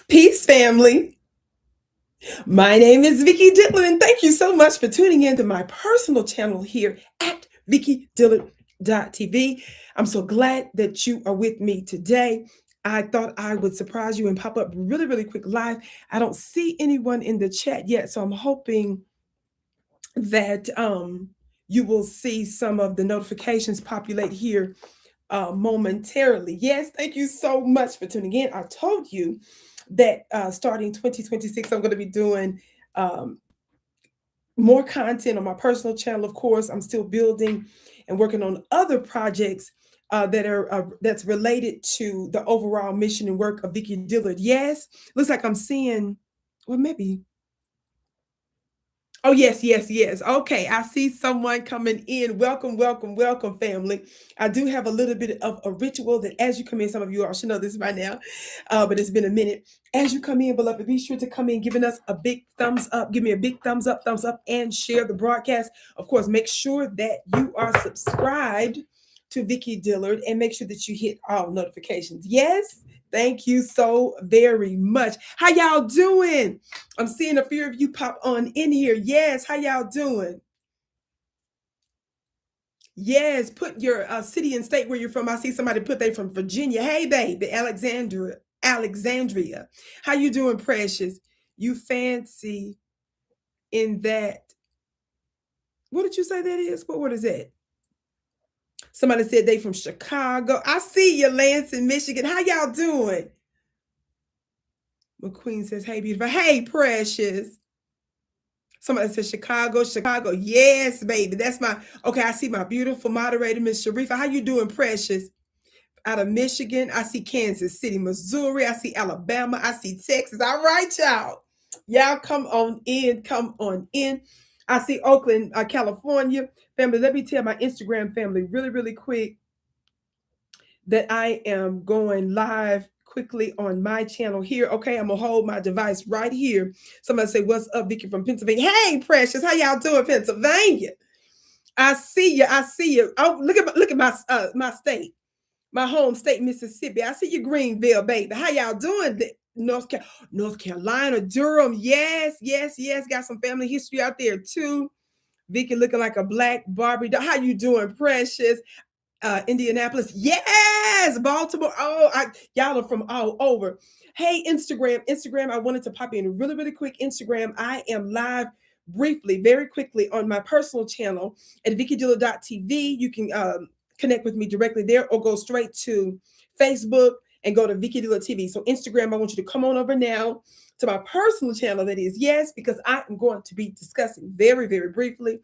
Peace, family. My name is Vicki Dillard, and thank you so much for tuning in to my personal channel here at VickiDillard.tv. I'm so glad that you are with me today. I thought I would surprise you and pop up really, really quick live. I don't see anyone in the chat yet, so I'm hoping that you will see some of the notifications populate here momentarily. Yes, thank you so much for tuning in. I told you that starting 2026, I'm going to be doing more content on my personal channel. Of course, I'm still building and working on other projects that's related to the overall mission and work of Vicki Dillard. Yes, looks like I'm seeing, well, maybe. Oh, yes, yes, yes. Okay, I see someone coming in. Welcome, welcome, welcome, family. I do have a little bit of a ritual that as you come in, some of you all should know this by now, but it's been a minute. As you come in, beloved, be sure to come in giving us a big thumbs up. Give me a big thumbs up, and share the broadcast. Of course, make sure that you are subscribed to Vicki Dillard and make sure that you hit all notifications. Yes, thank you so very much. How y'all doing? I'm seeing a few of you pop on in here. Yes, how y'all doing? Yes, put your city and state where you're from. I see somebody put they from Virginia. Hey, baby, Alexandria. How you doing, precious? You fancy in that? What did you say that is? What is that? Somebody said they from Chicago. I see you, Lansing, Michigan. How y'all doing? McQueen says, hey, beautiful. Hey, precious. Somebody said Chicago, Chicago. Yes, baby. That's my, okay, I see my beautiful moderator, Miss Sharifa. How you doing, precious? Out of Michigan. I see Kansas City, Missouri. I see Alabama. I see Texas. All right, y'all. Y'all come on in. Come on in. I see Oakland, California. Family, let me tell my Instagram family really, really quick that I am going live quickly on my channel here. Okay, I'm gonna hold my device right here. Somebody say, what's up, Vicki from Pennsylvania? Hey, precious, how y'all doing, Pennsylvania? I see you. I see you. Oh, look at my state, my home state, Mississippi. I see you, Greenville, baby. How y'all doing? North Carolina, Durham. Yes, yes, yes. Got some family history out there too. Vicki looking like a black Barbie. How you doing, precious? Indianapolis. Yes, Baltimore. Oh, y'all are from all over. Hey, Instagram. I wanted to pop in really, really quick. Instagram. I am live briefly, very quickly on my personal channel at VickiDillard.tv. You can connect with me directly there or go straight to Facebook and go to Vicki Dillard TV. So Instagram, I want you to come on over now to my personal channel. That is, yes, because I am going to be discussing very, very briefly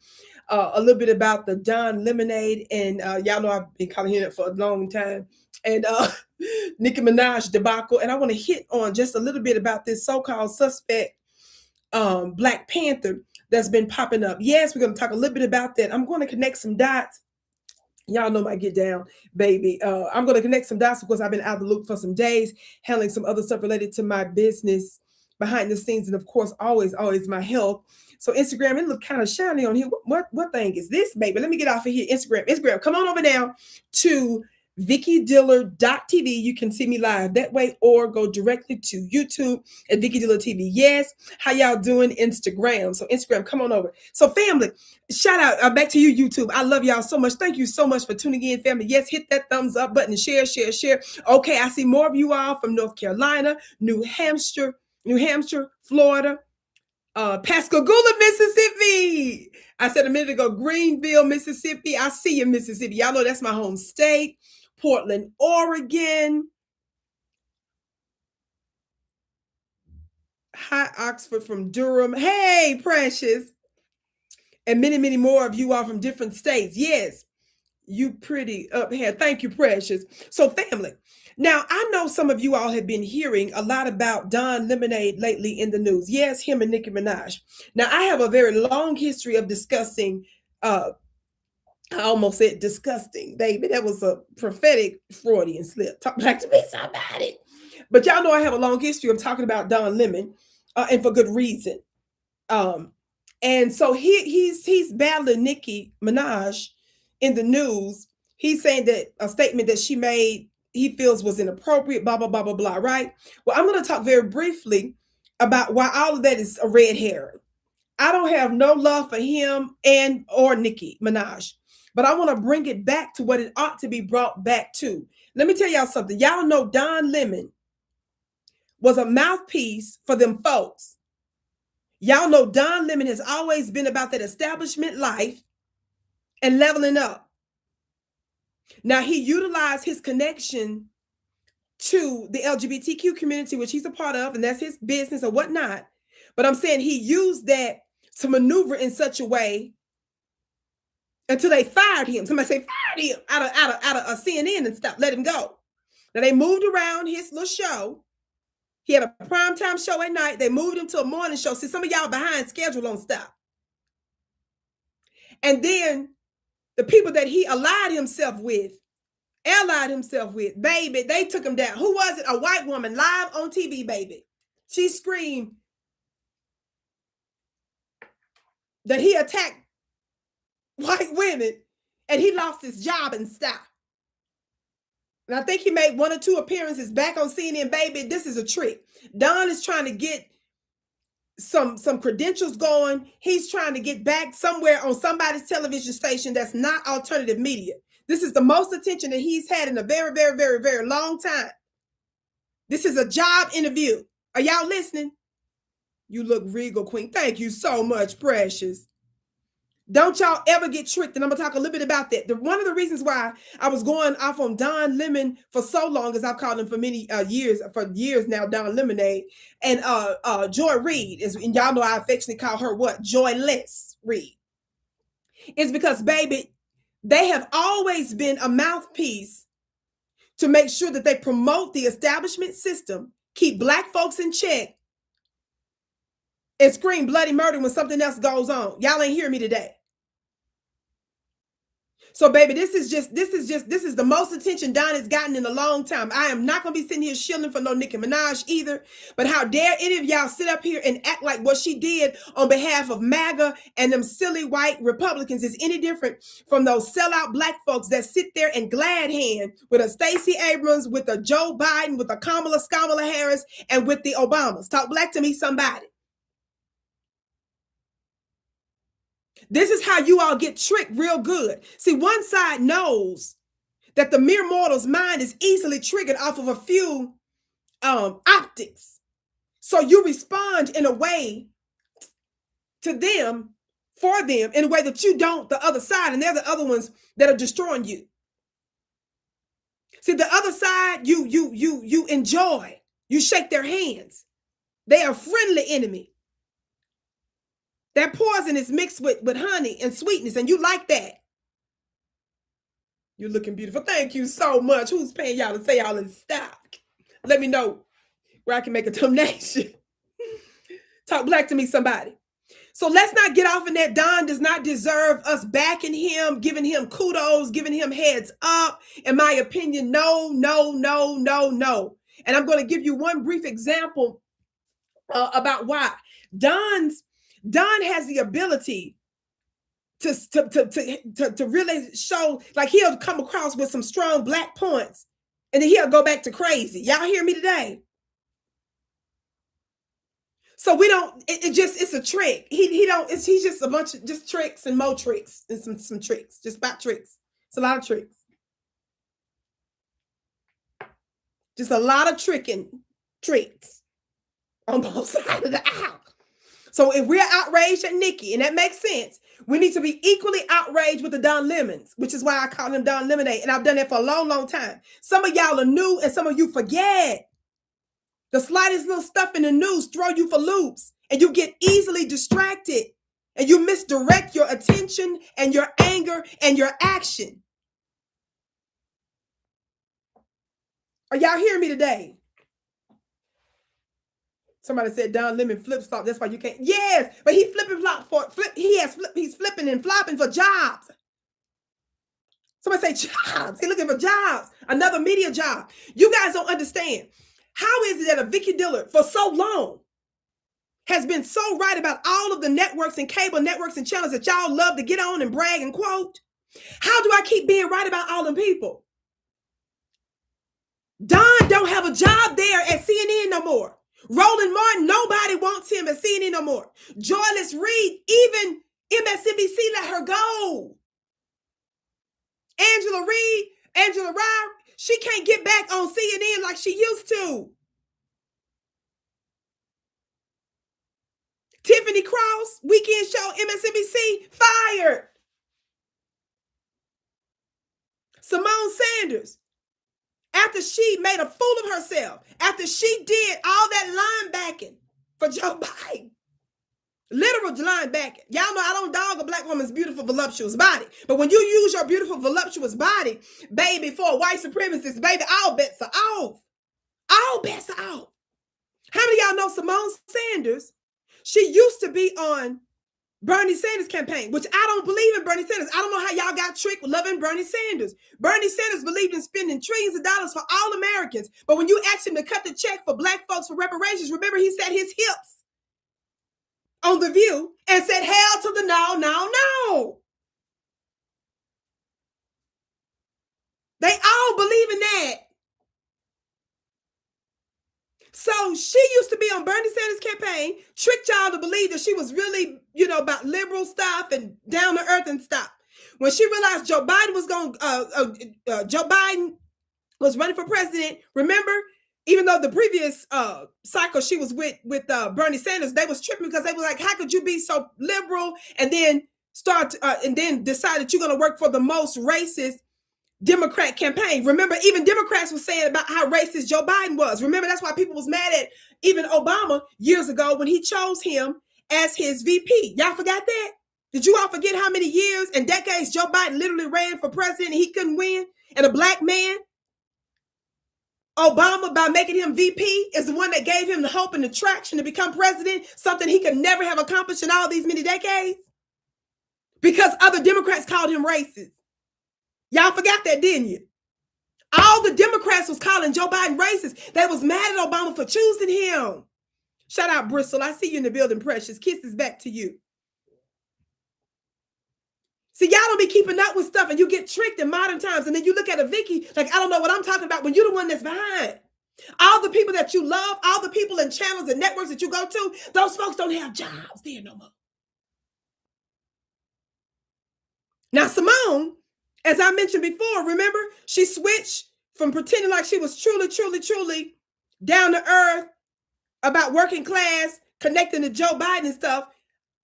a little bit about the Don Lemonade, and y'all know I've been kind of hearing it for a long time, and Nicki Minaj debacle, and I want to hit on just a little bit about this so-called suspect Black Panther that's been popping up. Yes, we're going to talk a little bit about that. I'm going to connect some dots. Y'all know my get down, baby. I'm going to connect some dots. Of course, I've been out of the loop for some days, handling some other stuff related to my business behind the scenes, and of course, always my health. So Instagram, it look kind of shiny on here. What thing is this, baby? Let me get off of here. Instagram, come on over now to VickiDillard.tv. You can see me live that way, or go directly to YouTube at Vicki Dillard TV. Yes, how y'all doing? Instagram. So Instagram, come on over. So family, shout out back to you, YouTube. I love y'all so much. Thank you so much for tuning in, family. Yes, hit that thumbs up button, share. Okay, I see more of you all from North Carolina, New Hampshire, Florida, Pascagoula, Mississippi. I said a minute ago, Greenville, Mississippi. I see you, Mississippi. Y'all know that's my home state. Portland, Oregon. Hi, Oxford from Durham. Hey, precious. And many, many more of you are from different states. Yes, you pretty up here. Thank you, precious. So, family. Now, I know some of you all have been hearing a lot about Don Lemonade lately in the news. Yes, him and Nicki Minaj. Now, I have a very long history of discussing, I almost said disgusting, baby. That was a prophetic Freudian slip. Talk back to me, somebody. But y'all know I have a long history of talking about Don Lemon, and for good reason. And so he's battling Nicki Minaj in the news. He's saying that a statement that she made he feels was inappropriate, blah, blah, blah, blah, blah, right? Well, I'm going to talk very briefly about why all of that is a red herring. I don't have no love for him and or Nicki Minaj, but I want to bring it back to what it ought to be brought back to. Let me tell y'all something. Y'all know Don Lemon was a mouthpiece for them folks. Y'all know Don Lemon has always been about that establishment life and leveling up. Now, he utilized his connection to the LGBTQ community, which he's a part of, and that's his business or whatnot. But I'm saying he used that to maneuver in such a way until they fired him. Somebody say fired him out of CNN and stuff. Let him go. Now, they moved around his little show. He had a primetime show at night. They moved him to a morning show. See, some of y'all behind schedule on stuff. And then the people that he allied himself with, baby, they took him down. Who was it? A white woman live on TV, baby. She screamed that he attacked white women and he lost his job and stuff. And I think he made 1 or 2 appearances back on CNN, baby. This is a trick. Don is trying to get some credentials going. He's trying to get back somewhere on somebody's television station that's not alternative media. This is the most attention that he's had in a very, very, very, very long time. This is a job interview. Are y'all listening? You look regal, Queen. Thank you so much, precious. Don't y'all ever get tricked. And I'm going to talk a little bit about that. One of the reasons why I was going off on Don Lemon for so long, as I've called him for many years now, Don Lemonade, and Joy Reid, and y'all know I affectionately call her what? Joyless Reid. It's because, baby, they have always been a mouthpiece to make sure that they promote the establishment system, keep Black folks in check, and scream bloody murder when something else goes on. Y'all ain't hear me today. So, baby, this is the most attention Don has gotten in a long time. I am not going to be sitting here shilling for no Nicki Minaj either. But how dare any of y'all sit up here and act like what she did on behalf of MAGA and them silly white Republicans is any different from those sellout Black folks that sit there and glad hand with a Stacey Abrams, with a Joe Biden, with a Kamala Harris, and with the Obamas. Talk black to me, somebody. This is how you all get tricked real good. See, one side knows that the mere mortal's mind is easily triggered off of a few optics. So you respond in a way to them, for them, in a way that you don't the other side, and they're the other ones that are destroying you. See, the other side, you enjoy. You shake their hands. They are a friendly enemy. That poison is mixed with honey and sweetness, and you like that. You're looking beautiful. Thank you so much. Who's paying y'all to say all this stuff? Let me know where I can make a donation. Talk black to me, somebody. So let's not get off in that. Don does not deserve us backing him, giving him kudos, giving him heads up. In my opinion, no, no, no, no, no. And I'm going to give you one brief example about why. Don has the ability to really show, like, he'll come across with some strong Black points, and then he'll go back to crazy. Y'all hear me today? So we don't. It's a trick. He's just a bunch of just tricks and more tricks and some tricks, just about tricks. It's a lot of tricks. Just a lot of tricks on both sides of the aisle. So if we're outraged at Nicki, and that makes sense, we need to be equally outraged with the Don Lemons, which is why I call him Don Lemonade. And I've done that for a long, long time. Some of y'all are new and some of you forget. The slightest little stuff in the news throw you for loops, and you get easily distracted, and you misdirect your attention and your anger and your action. Are y'all hearing me today? Somebody said Don Lemon flips flop. That's why you can't. Yes, but he's flipping flop he's flipping and flopping for jobs. Somebody say jobs. He's looking for jobs. Another media job. You guys don't understand. How is it that a Vicki Dillard for so long has been so right about all of the networks and cable networks and channels that y'all love to get on and brag and quote? How do I keep being right about all them people? Don don't have a job there at CNN no more. Roland Martin, nobody wants him at CNN no more. Joyless Reed, even MSNBC let her go. Angela Rye, she can't get back on CNN like she used to. Tiffany Cross, weekend show, MSNBC, fired. Simone Sanders, after she made a fool of herself, after she did all that linebacking for Joe Biden, literal linebacking. Y'all know I don't dog a black woman's beautiful, voluptuous body. But when you use your beautiful, voluptuous body, baby, for a white supremacist, baby, all bets are off. All bets are off. How many of y'all know Simone Sanders? She used to be on Bernie Sanders' campaign, which I don't believe in Bernie Sanders. I don't know how y'all got tricked with loving Bernie Sanders. Bernie Sanders believed in spending trillions of dollars for all Americans. But when you asked him to cut the check for black folks for reparations, remember he set his hips on The View and said, hell to the no, no, no. They all believe in that. So she used to be on Bernie Sanders' campaign, tricked y'all to believe that she was really, about liberal stuff and down to earth and stuff. When she realized Joe Biden was running for president, remember, even though the previous cycle she was with Bernie Sanders, they was tripping because they were like, how could you be so liberal and then decide that you're going to work for the most racist Democrat campaign? Remember, even Democrats were saying about how racist Joe Biden was. Remember, that's why people was mad at even Obama years ago when he chose him as his VP. Y'all forgot that? Did you all forget how many years and decades Joe Biden literally ran for president and he couldn't win? And a black man, Obama, by making him VP, is the one that gave him the hope and the traction to become president, something he could never have accomplished in all these many decades? Because other Democrats called him racist. Y'all forgot that, didn't you? All the Democrats was calling Joe Biden racist. They was mad at Obama for choosing him. Shout out, Bristol. I see you in the building, Precious. Kisses back to you. See, y'all don't be keeping up with stuff and you get tricked in modern times. And then you look at a Vicki, like, I don't know what I'm talking about when you're the one that's behind. All the people that you love, all the people and channels and networks that you go to, those folks don't have jobs there no more. Now, Simone, as I mentioned before, remember, she switched from pretending like she was truly down to earth about working class, connecting to Joe Biden and stuff.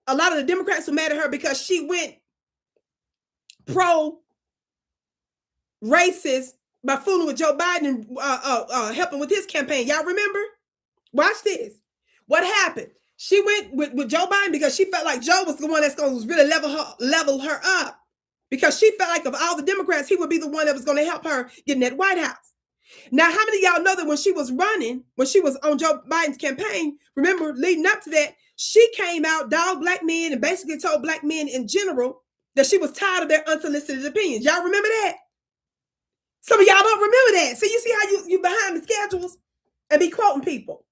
A lot of the Democrats were mad at her because she went pro-racist by fooling with Joe Biden and helping with his campaign. Y'all remember? Watch this. What happened? She went with Joe Biden because she felt like Joe was the one that's going to really level her up. Because she felt like of all the Democrats, he would be the one that was going to help her get in that White House. Now, how many of y'all know that when she was on Joe Biden's campaign, remember, leading up to that, she came out, dogged black men, and basically told black men in general that she was tired of their unsolicited opinions. Y'all remember that? Some of y'all don't remember that. So you see how you behind the schedules and be quoting people,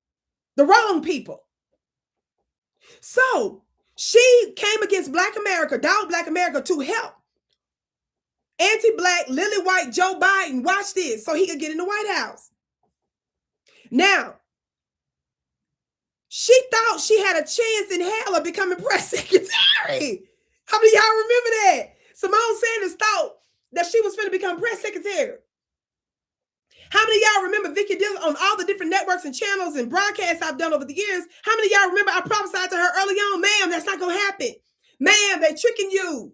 the wrong people. So she came against Black America, dogged Black America to help anti-black, lily white Joe Biden, watch this, so he could get in the White House. Now, she thought she had a chance in hell of becoming press secretary. How many of y'all remember that? Simone Sanders thought that she was going to become press secretary. How many of y'all remember Vicki Dillard on all the different networks and channels and broadcasts I've done over the years? How many of y'all remember I prophesied to her early on, ma'am, that's not going to happen. Ma'am, they tricking you.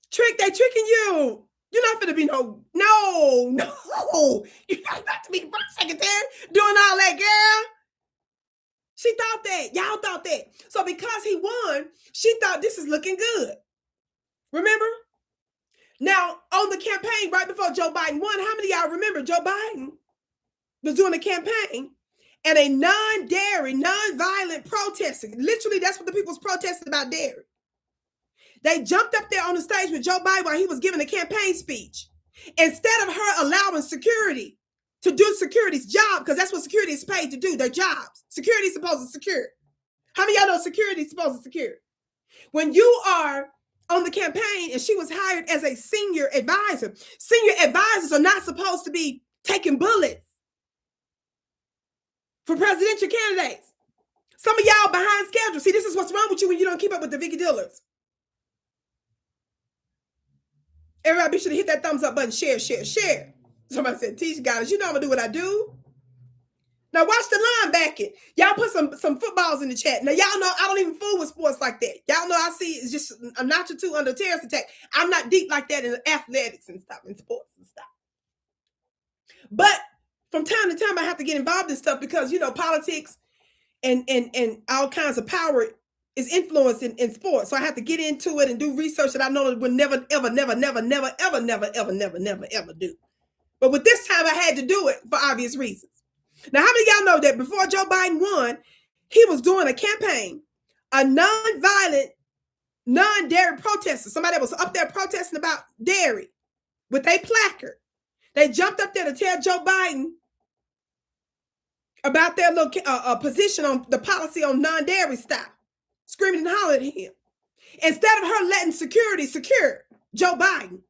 Trick, they tricking you. You're not going to be no. You're not about to be the press secretary doing all that, girl. She thought that. Y'all thought that. So because he won, she thought this is looking good. Remember? Now, on the campaign right before Joe Biden won, how many of y'all remember Joe Biden was doing a campaign and a non-dairy, non-violent protesting? Literally, that's what the people was protesting about dairy. They jumped up there on the stage with Joe Biden while he was giving a campaign speech. Instead of her allowing security to do security's job, because that's what security is paid to do, their jobs. Security is supposed to secure. How many of y'all know security is supposed to secure? When you are on the campaign and she was hired as a senior advisor are not supposed to be taking bullets for presidential candidates. Some of y'all behind schedule. See, this is what's wrong with you when you don't keep up with the Vicki Dillards. Everybody be sure to hit that thumbs up button, share, share, share. Somebody said, teach guys, you know I'm gonna do what I do. Now watch the linebacking. Y'all put some footballs in the chat. Now y'all know I don't even fool with sports like that. Y'all know I see it's just a notch or two under terrorist attack. I'm not deep like that in athletics and stuff, in sports and stuff. But from time to time I have to get involved in stuff because, you know, politics and all kinds of power is influenced in sports. So I have to get into it and do research that I know would never, ever, never, never, never, ever, never, ever, never, never, ever do. But with this time I had to do it for obvious reasons. Now, how many of y'all know that before Joe Biden won, he was doing a campaign, a non-violent, non-dairy protester, somebody that was up there protesting about dairy with a placard. They jumped up there to tell Joe Biden about their little position on the policy on non-dairy stuff, screaming and hollering at him. Instead of her letting security secure Joe Biden,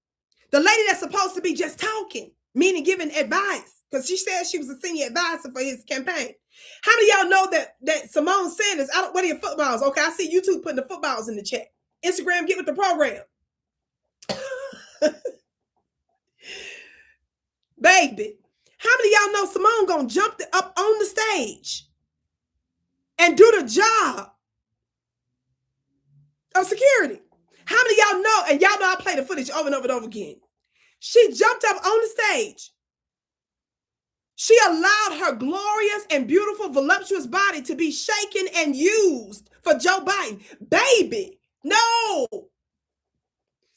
the lady that's supposed to be just talking, meaning giving advice, because she said she was a senior advisor for his campaign. How many of y'all know that Simone Sanders, what are your footballs? Okay, I see YouTube putting the footballs in the chat. Instagram, get with the program. Baby, how many of y'all know Simone gonna jump up on the stage and do the job of security? How many of y'all know, and y'all know I play the footage over and over and over again. She jumped up on the stage. She allowed her glorious and beautiful, voluptuous body to be shaken and used for Joe Biden. Baby, no.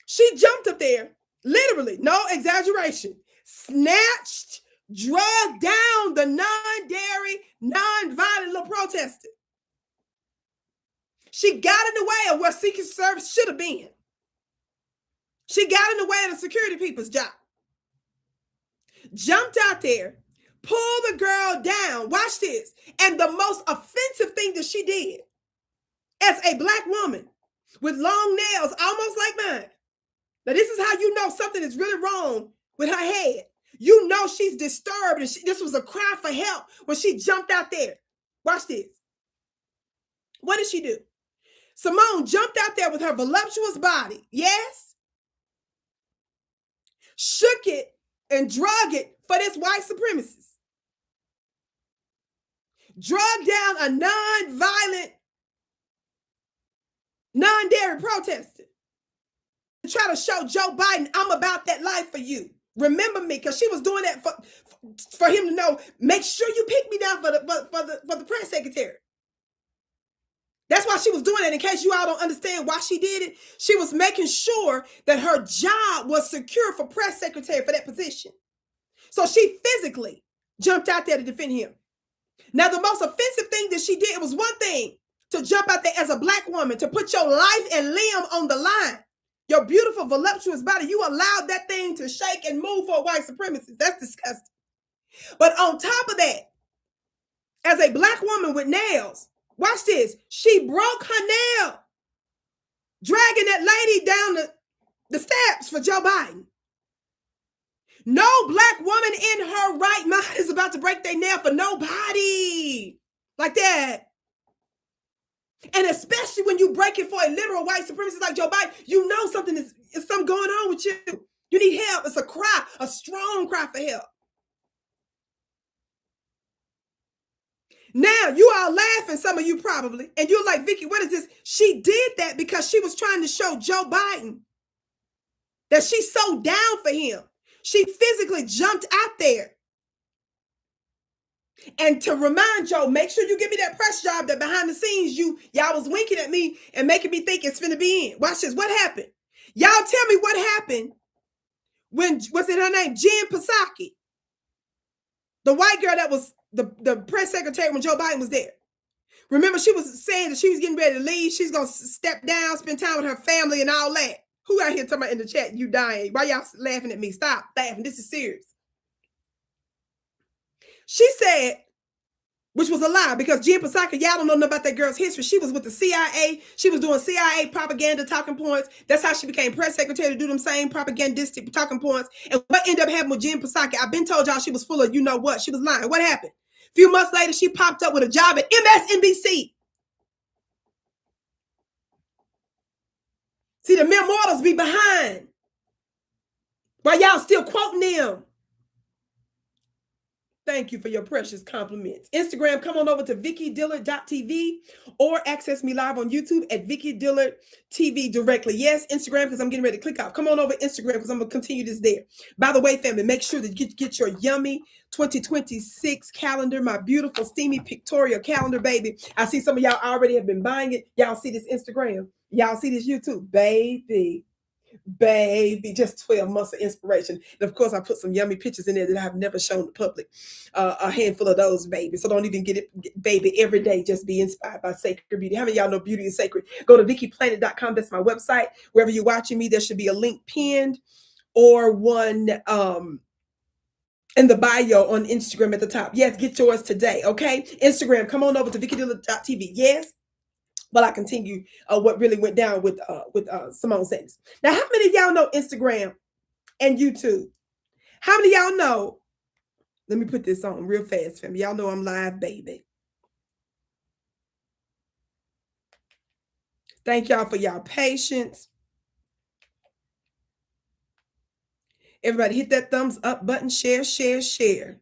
She jumped up there, literally, no exaggeration, snatched, drugged down the non-dairy, non-violent little protester. She got in the way of where Secret Service should have been. She got in the way of the security people's job. Jumped out there, pulled the girl down. Watch this. And the most offensive thing that she did as a Black woman with long nails, almost like mine. Now, this is how you know something is really wrong with her head. You know she's disturbed, and this was a cry for help when she jumped out there. Watch this. What did she do? Simone jumped out there with her voluptuous body. Yes. Shook it and drug it for this white supremacist. Drug down a non-violent, non-dairy protester to try to show Joe Biden, I'm about that life for you. Remember me, because she was doing that for him to know, make sure you pick me down for the press secretary. That's why she was doing it. In case you all don't understand why she did it, she was making sure that her job was secure for press secretary for that position. So she physically jumped out there to defend him. Now, the most offensive thing that she did, it was one thing to jump out there as a Black woman, to put your life and limb on the line. Your beautiful, voluptuous body, you allowed that thing to shake and move for a white supremacist. That's disgusting. But on top of that, as a Black woman with nails, watch this, she broke her nail, dragging that lady down the steps for Joe Biden. No Black woman in her right mind is about to break their nail for nobody like that. And especially when you break it for a literal white supremacist like Joe Biden, you know something is something going on with you. You need help. It's a cry, a strong cry for help. Now, you are laughing, some of you probably, and you're like, Vicki, what is this? She did that because she was trying to show Joe Biden that she's so down for him. She physically jumped out there. And to remind Joe, make sure you give me that press job that behind the scenes y'all was winking at me and making me think it's finna be in. Watch this. What happened? Y'all tell me what happened when, what's it her name? Jen Psaki, the white girl that was the press secretary when Joe Biden was there. Remember, she was saying that she was getting ready to leave. She's going to step down, spend time with her family and all that. Who out here talking about in the chat, you dying? Why y'all laughing at me? Stop laughing. This is serious. She said, which was a lie, because Jen Psaki, y'all don't know about that girl's history. She was with the CIA. She was doing CIA propaganda talking points. That's how she became press secretary, to do them same propagandistic talking points. And what ended up happening with Jen Psaki, I've been told y'all she was full of you know what. She was lying. What happened? A few months later, she popped up with a job at MSNBC. See, the mere mortals be behind while y'all still quoting them. Thank you for your precious compliments. Instagram, come on over to VickiDillard.tv or access me live on YouTube at Vicki Dillard TV directly. Yes, Instagram, because I'm getting ready to click off. Come on over Instagram, because I'm going to continue this there. By the way, family, make sure that you get your yummy 2026 calendar, my beautiful, steamy pictorial calendar, baby. I see some of y'all already have been buying it. Y'all see this Instagram. Y'all see this YouTube. Baby, just 12 months of inspiration. And of course, I put some yummy pictures in there that I've never shown the public. A handful of those, baby. So don't even get it, baby. Every day, just be inspired by sacred beauty. How many of y'all know beauty is sacred? Go to VickiPlanet.com. That's my website. Wherever you're watching me, there should be a link pinned or one in the bio on Instagram at the top. Yes, get yours today, okay? Instagram, come on over to VickiDillard.tv. Yes. But I continue what really went down with Simone Sanders. Now, how many of y'all know Instagram and YouTube? How many of y'all know? Let me put this on real fast, fam. Y'all know I'm live, baby. Thank y'all for y'all patience. Everybody hit that thumbs up button, share, share, share.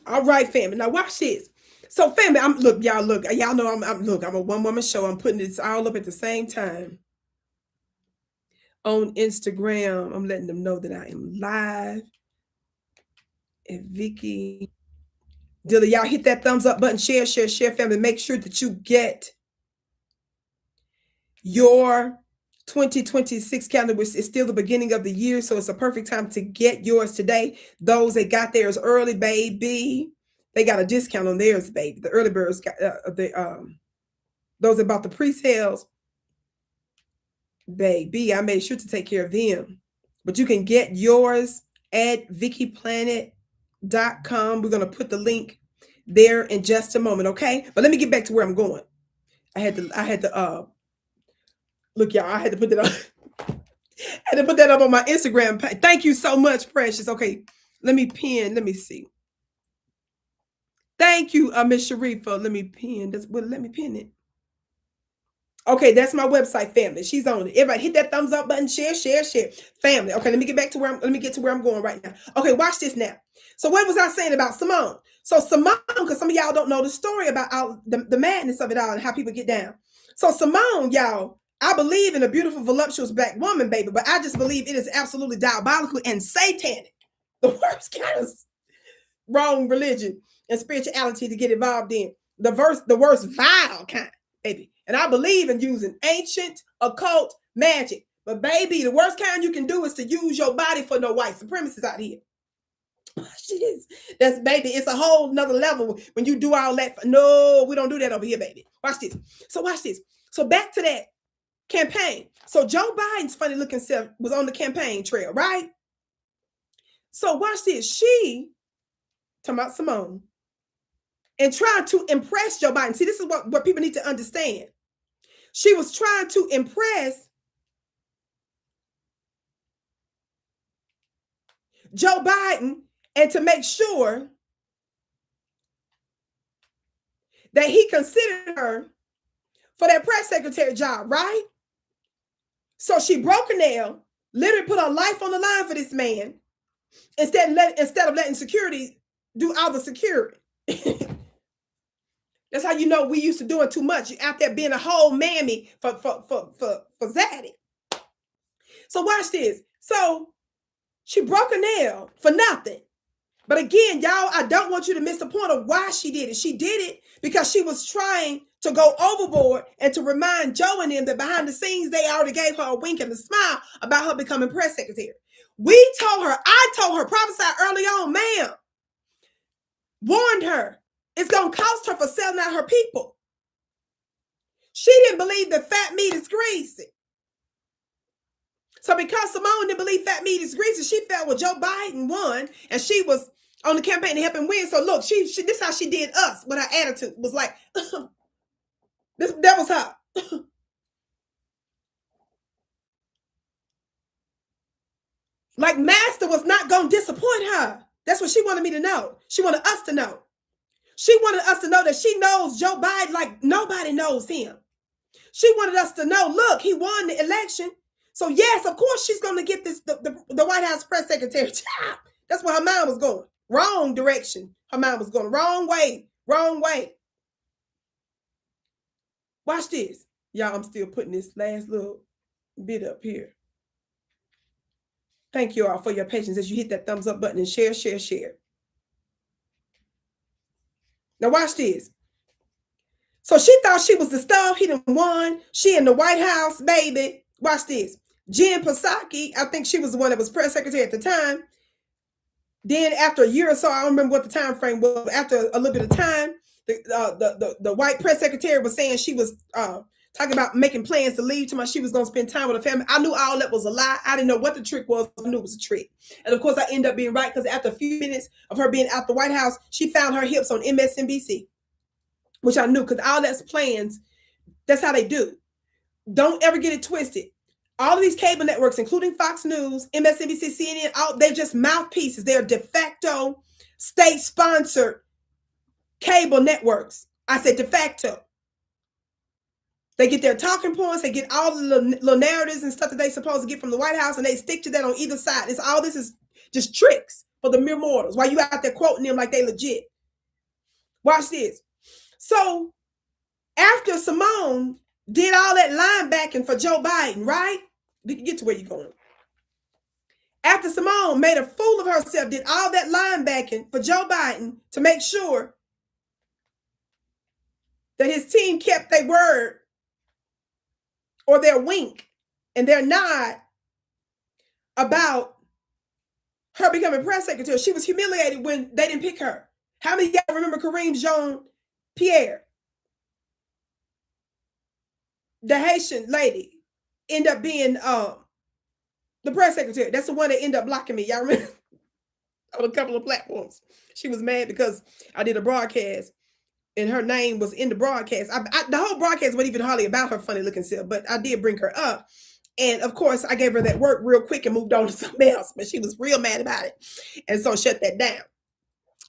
All right, family. Now watch this. So, family, y'all know I'm a one-woman show. I'm putting this all up at the same time on Instagram. I'm letting them know that I am live at Vicki Dillard. Y'all hit that thumbs up button, share, share, share, family. Make sure that you get your 2026 calendar, which is still the beginning of the year. So it's a perfect time to get yours today. Those that got theirs early, baby, they got a discount on theirs, baby. The early birds got those that bought the pre-sales, baby. I made sure to take care of them. But you can get yours at VickiPlanet.com. We're going to put the link there in just a moment, okay? But let me get back to where I'm going. I had to look, y'all, I had to put that up. I had to put that up on my Instagram page. Thank you so much, Precious. Okay, let me see. Thank you, Miss Sharifa. Let me pin it. Okay, that's my website, family. She's on it. Everybody hit that thumbs up button, share, share, share. Family. Okay, let me get to where I'm going right now. Okay, watch this now. So what was I saying about Simone? So Simone, because some of y'all don't know the story about the madness of it all and how people get down. So Simone, y'all, I believe in a beautiful, voluptuous black woman, baby, but I just believe it is absolutely diabolical and satanic. The worst kind of wrong religion and spirituality to get involved in. The worst vile kind, baby. And I believe in using ancient, occult magic. But baby, the worst kind you can do is to use your body for no white supremacists out here. That's baby, it's a whole nother level when you do all that. No, we don't do that over here, baby. Watch this. So back to that campaign. So Joe Biden's funny looking self was on the campaign trail, right? So watch this. She, talking about Simone, and trying to impress Joe Biden. See, this is what people need to understand. She was trying to impress Joe Biden and to make sure that he considered her for that press secretary job, right? So she broke a nail, literally put her life on the line for this man, instead of letting security do all the security. That's how you know we used to doing too much. You out there being a whole mammy for Zaddy. So watch this. So she broke a nail for nothing. But again, y'all, I don't want you to miss the point of why she did it. She did it because she was trying to go overboard and to remind Joe and them that behind the scenes, they already gave her a wink and a smile about her becoming press secretary. I told her, prophesied early on, ma'am, warned her it's going to cost her for selling out her people. She didn't believe that fat meat is greasy. So because Simone didn't believe fat meat is greasy, she felt, well, Joe Biden won, and she was on the campaign to help him win. So look, this is how she did us with her attitude. Was like, that was her. Like Master was not going to disappoint her. That's what she wanted me to know. She wanted us to know. She wanted us to know that she knows Joe Biden like nobody knows him. She wanted us to know, look, he won the election. So yes, of course she's going to get this, the White House press secretary. That's where her mind was going. Wrong direction. Her mind was going wrong way. Wrong way. Watch this. Y'all, I'm still putting this last little bit up here. Thank you all for your patience as you hit that thumbs up button and share. Now watch this. So she thought she was the stuff. He done won. She in the White House, baby. Watch this. Jen Psaki, I think she was the one that was press secretary at the time. Then after a year or so, I don't remember what the time frame was. After a little bit of time, the white press secretary was saying she was talking about making plans to leave. To my, she was going to spend time with her family. I knew all that was a lie. I didn't know what the trick was. I knew it was a trick. And of course, I ended up being right because after a few minutes of her being out the White House, she found her hips on MSNBC, which I knew because all that's plans. That's how they do. Don't ever get it twisted. All of these cable networks, including Fox News, MSNBC, CNN, they're just mouthpieces. They're de facto state-sponsored cable networks. I said de facto. They get their talking points. They get all the little narratives and stuff that they're supposed to get from the White House, and they stick to that on either side. All this is just tricks for the mere mortals while you out there quoting them like they legit. Watch this. So after Simone did all that linebacking for Joe Biden, right? We can get to where you're going. After Simone made a fool of herself, did all that linebacking for Joe Biden to make sure that his team kept their word or their wink and their nod about her becoming press secretary. She was humiliated when they didn't pick her. How many of y'all remember Kareem Jean-Pierre? The Haitian lady ended up being the press secretary. That's the one that ended up blocking me. Y'all remember? On a couple of platforms. She was mad because I did a broadcast and her name was in the broadcast. The whole broadcast wasn't even hardly about her funny looking self, but I did bring her up. And of course, I gave her that work real quick and moved on to something else, but she was real mad about it. And so shut that down.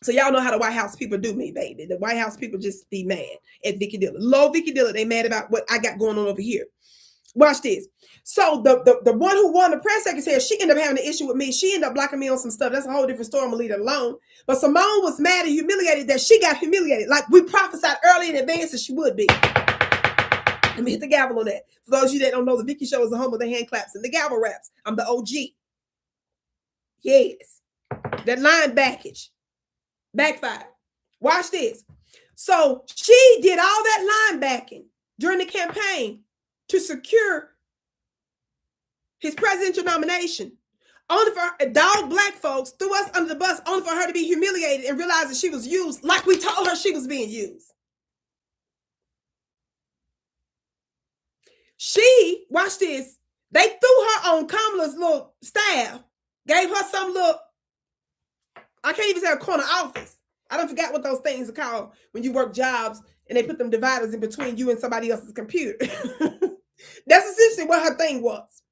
So y'all know how the White House people do me, baby. The White House people just be mad at Vicki Dillard. Low Vicki Dillard, they mad about what I got going on over here. Watch this. So the one who won the press secretary, she ended up having an issue with me. She ended up blocking me on some stuff. That's a whole different story. I'm gonna leave it alone. But Simone was mad and humiliated that she got humiliated. Like we prophesied early in advance that she would be. Let me hit the gavel on that. For those of you that don't know, the Vicki show is the home of the hand claps and the gavel raps. I'm the OG. Yes. That line backage. Backfire. Watch this. So she did all that linebacking during the campaign to secure his presidential nomination. Only for dog black folks threw us under the bus, only for her to be humiliated and realize that she was used like we told her she was being used. She, watch this, they threw her on Kamala's little staff, gave her some little, I can't even say a corner office. I don't forget what those things are called when you work jobs and they put them dividers in between you and somebody else's computer. That's essentially what her thing was.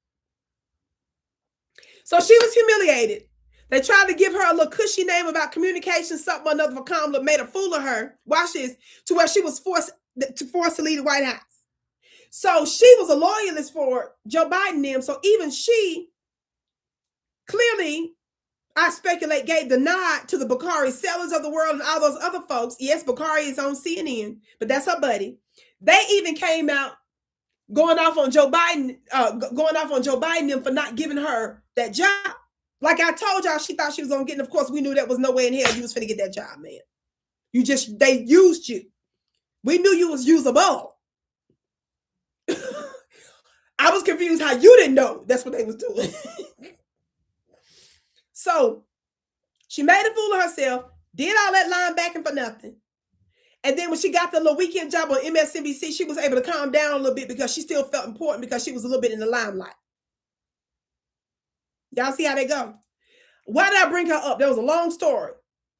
So she was humiliated. They tried to give her a little cushy name about communication, something or another for Kamala, made a fool of her. Watch this, to where she was forced to leave the White House. So she was a loyalist for Joe Biden and them. So even she clearly, I speculate, gave the nod to the Bakari Sellers of the world and all those other folks. Yes, Bakari is on CNN, but that's her buddy. They even came out going off on Joe Biden them for not giving her that job. Like I told y'all, she thought she was gonna get, and of course, we knew that was no way in hell you was finna get that job, man. They used you. We knew you was usable. I was confused how you didn't know that's what they was doing. So she made a fool of herself, Did all that linebacking for nothing. And then when she got the little weekend job on MSNBC, she was able to calm down a little bit because she still felt important because she was a little bit in the limelight. Y'all see how they go? Why did I bring her up? That was a long story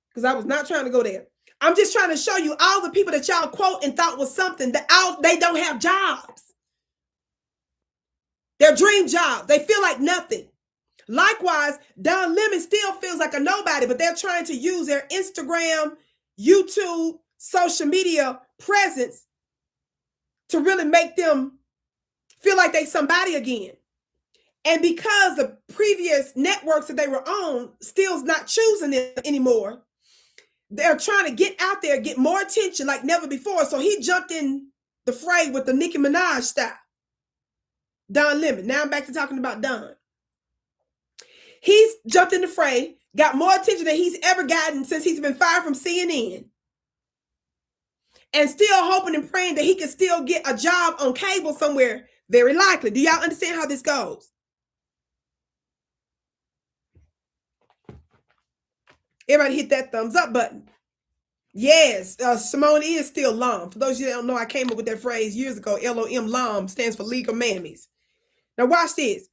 because I was not trying to go there. I'm just trying to show you all the people that y'all quote and thought was something that they don't have jobs. Their dream jobs. They feel like nothing. Likewise, Don Lemon still feels like a nobody, but they're trying to use their Instagram, YouTube, social media presence to really make them feel like they somebody again. And because the previous networks that they were on still's not choosing them anymore, they're trying to get out there, get more attention like never before. So he jumped in the fray with the Nicki Minaj style. Don Lemon. Now I'm back to talking about Don. He's jumped in the fray, got more attention than he's ever gotten since he's been fired from CNN. And still hoping and praying that he can still get a job on cable somewhere, very likely. Do y'all understand how this goes? Everybody hit that thumbs up button. Yes, Simone is still LOM. For those of you that don't know, I came up with that phrase years ago. LOM, LOM, stands for League of Mammies. Now watch this.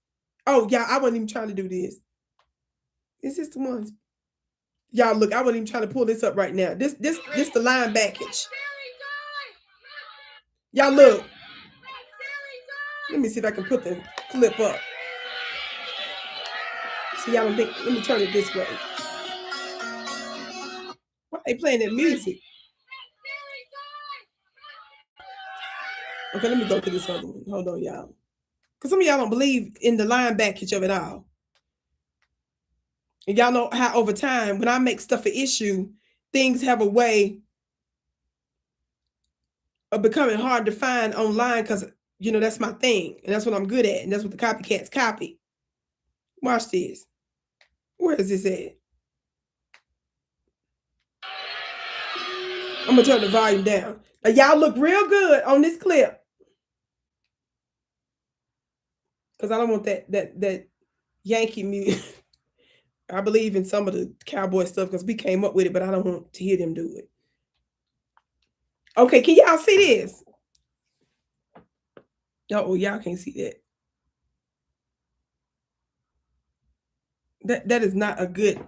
Oh, y'all, I wasn't even trying to do this. Is this the ones? Y'all, look, I wasn't even trying to pull this up right now. This the line backage. Y'all, look. Let me see if I can put the clip up. See, y'all don't think, let me turn it this way. Why are they playing that music? Okay, let me go to this other one. Hold on, y'all. Because some of y'all don't believe in the line backage of it all. And y'all know how over time, when I make stuff an issue, things have a way of becoming hard to find online because, you know, that's my thing. And that's what I'm good at. And that's what the copycats copy. Watch this. Where is this at? I'm going to turn the volume down. Now, y'all look real good on this clip. Because I don't want that Yankee music. I believe in some of the cowboy stuff because we came up with it, but I don't want to hear them do it. Okay, can y'all see this? Oh, y'all can't see that. That is not a good.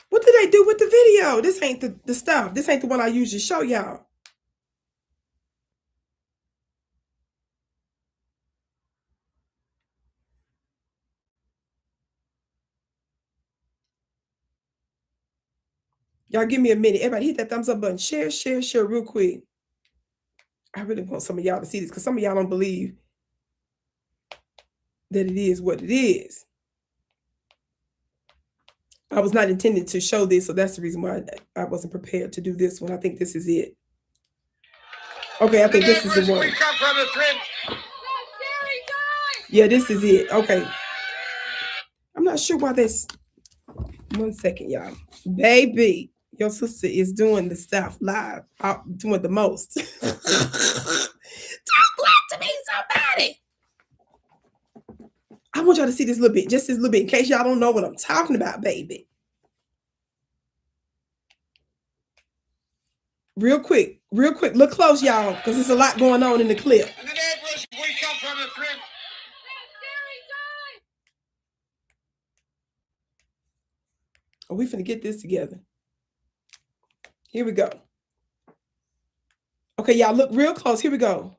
What did they do with the video? This ain't the stuff. This ain't the one I usually show y'all. Y'all give me a minute. Everybody hit that thumbs up button. Share real quick. I really want some of y'all to see this because some of y'all don't believe that it is what it is. I was not intended to show this, so that's the reason why I wasn't prepared to do this one. I think this is it. Okay, I think this is the one. Yeah, this is it. Okay. I'm not sure why this. 1 second, y'all. Baby, your sister is doing the stuff live. I'm doing the most. Talk back to me, somebody. I want y'all to see this little bit, just this little bit, in case y'all don't know what I'm talking about, baby. Real quick. Look close, y'all, because there's a lot going on in the clip. Oh, we finna get this together. Here we go. Okay, y'all look real close. Here we go.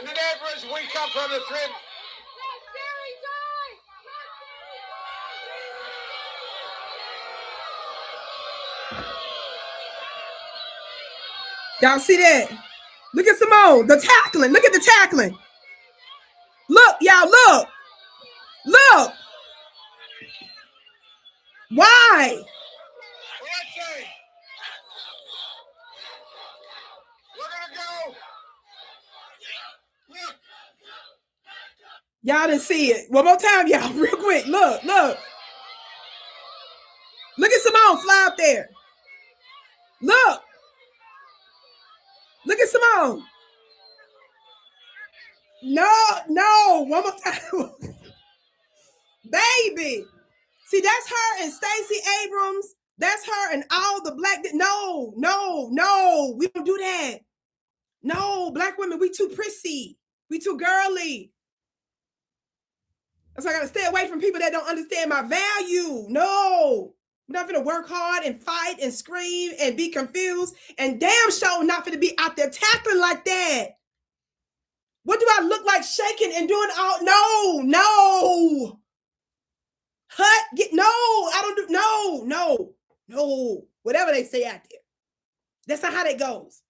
In the neighborhoods, we come from the trip. Y'all see that? Look at Simone, the tackling. Look at the tackling. Look, y'all, look. Look. Why? Y'all didn't see it. One more time, y'all, real quick. Look. Look at Simone fly up there. Look at Simone. No. One more time. Baby. See, that's her and Stacey Abrams That's her and all the black. No, no, no. We don't do that. No, black women, we too prissy. We too girly. So I got to stay away from people that don't understand my value. No. I'm not going to work hard and fight and scream and be confused. And damn sure not going to be out there tackling like that. What do I look like shaking and doing all? No, no. Hut, no, I don't do, no. Whatever they say out there. That's not how that goes.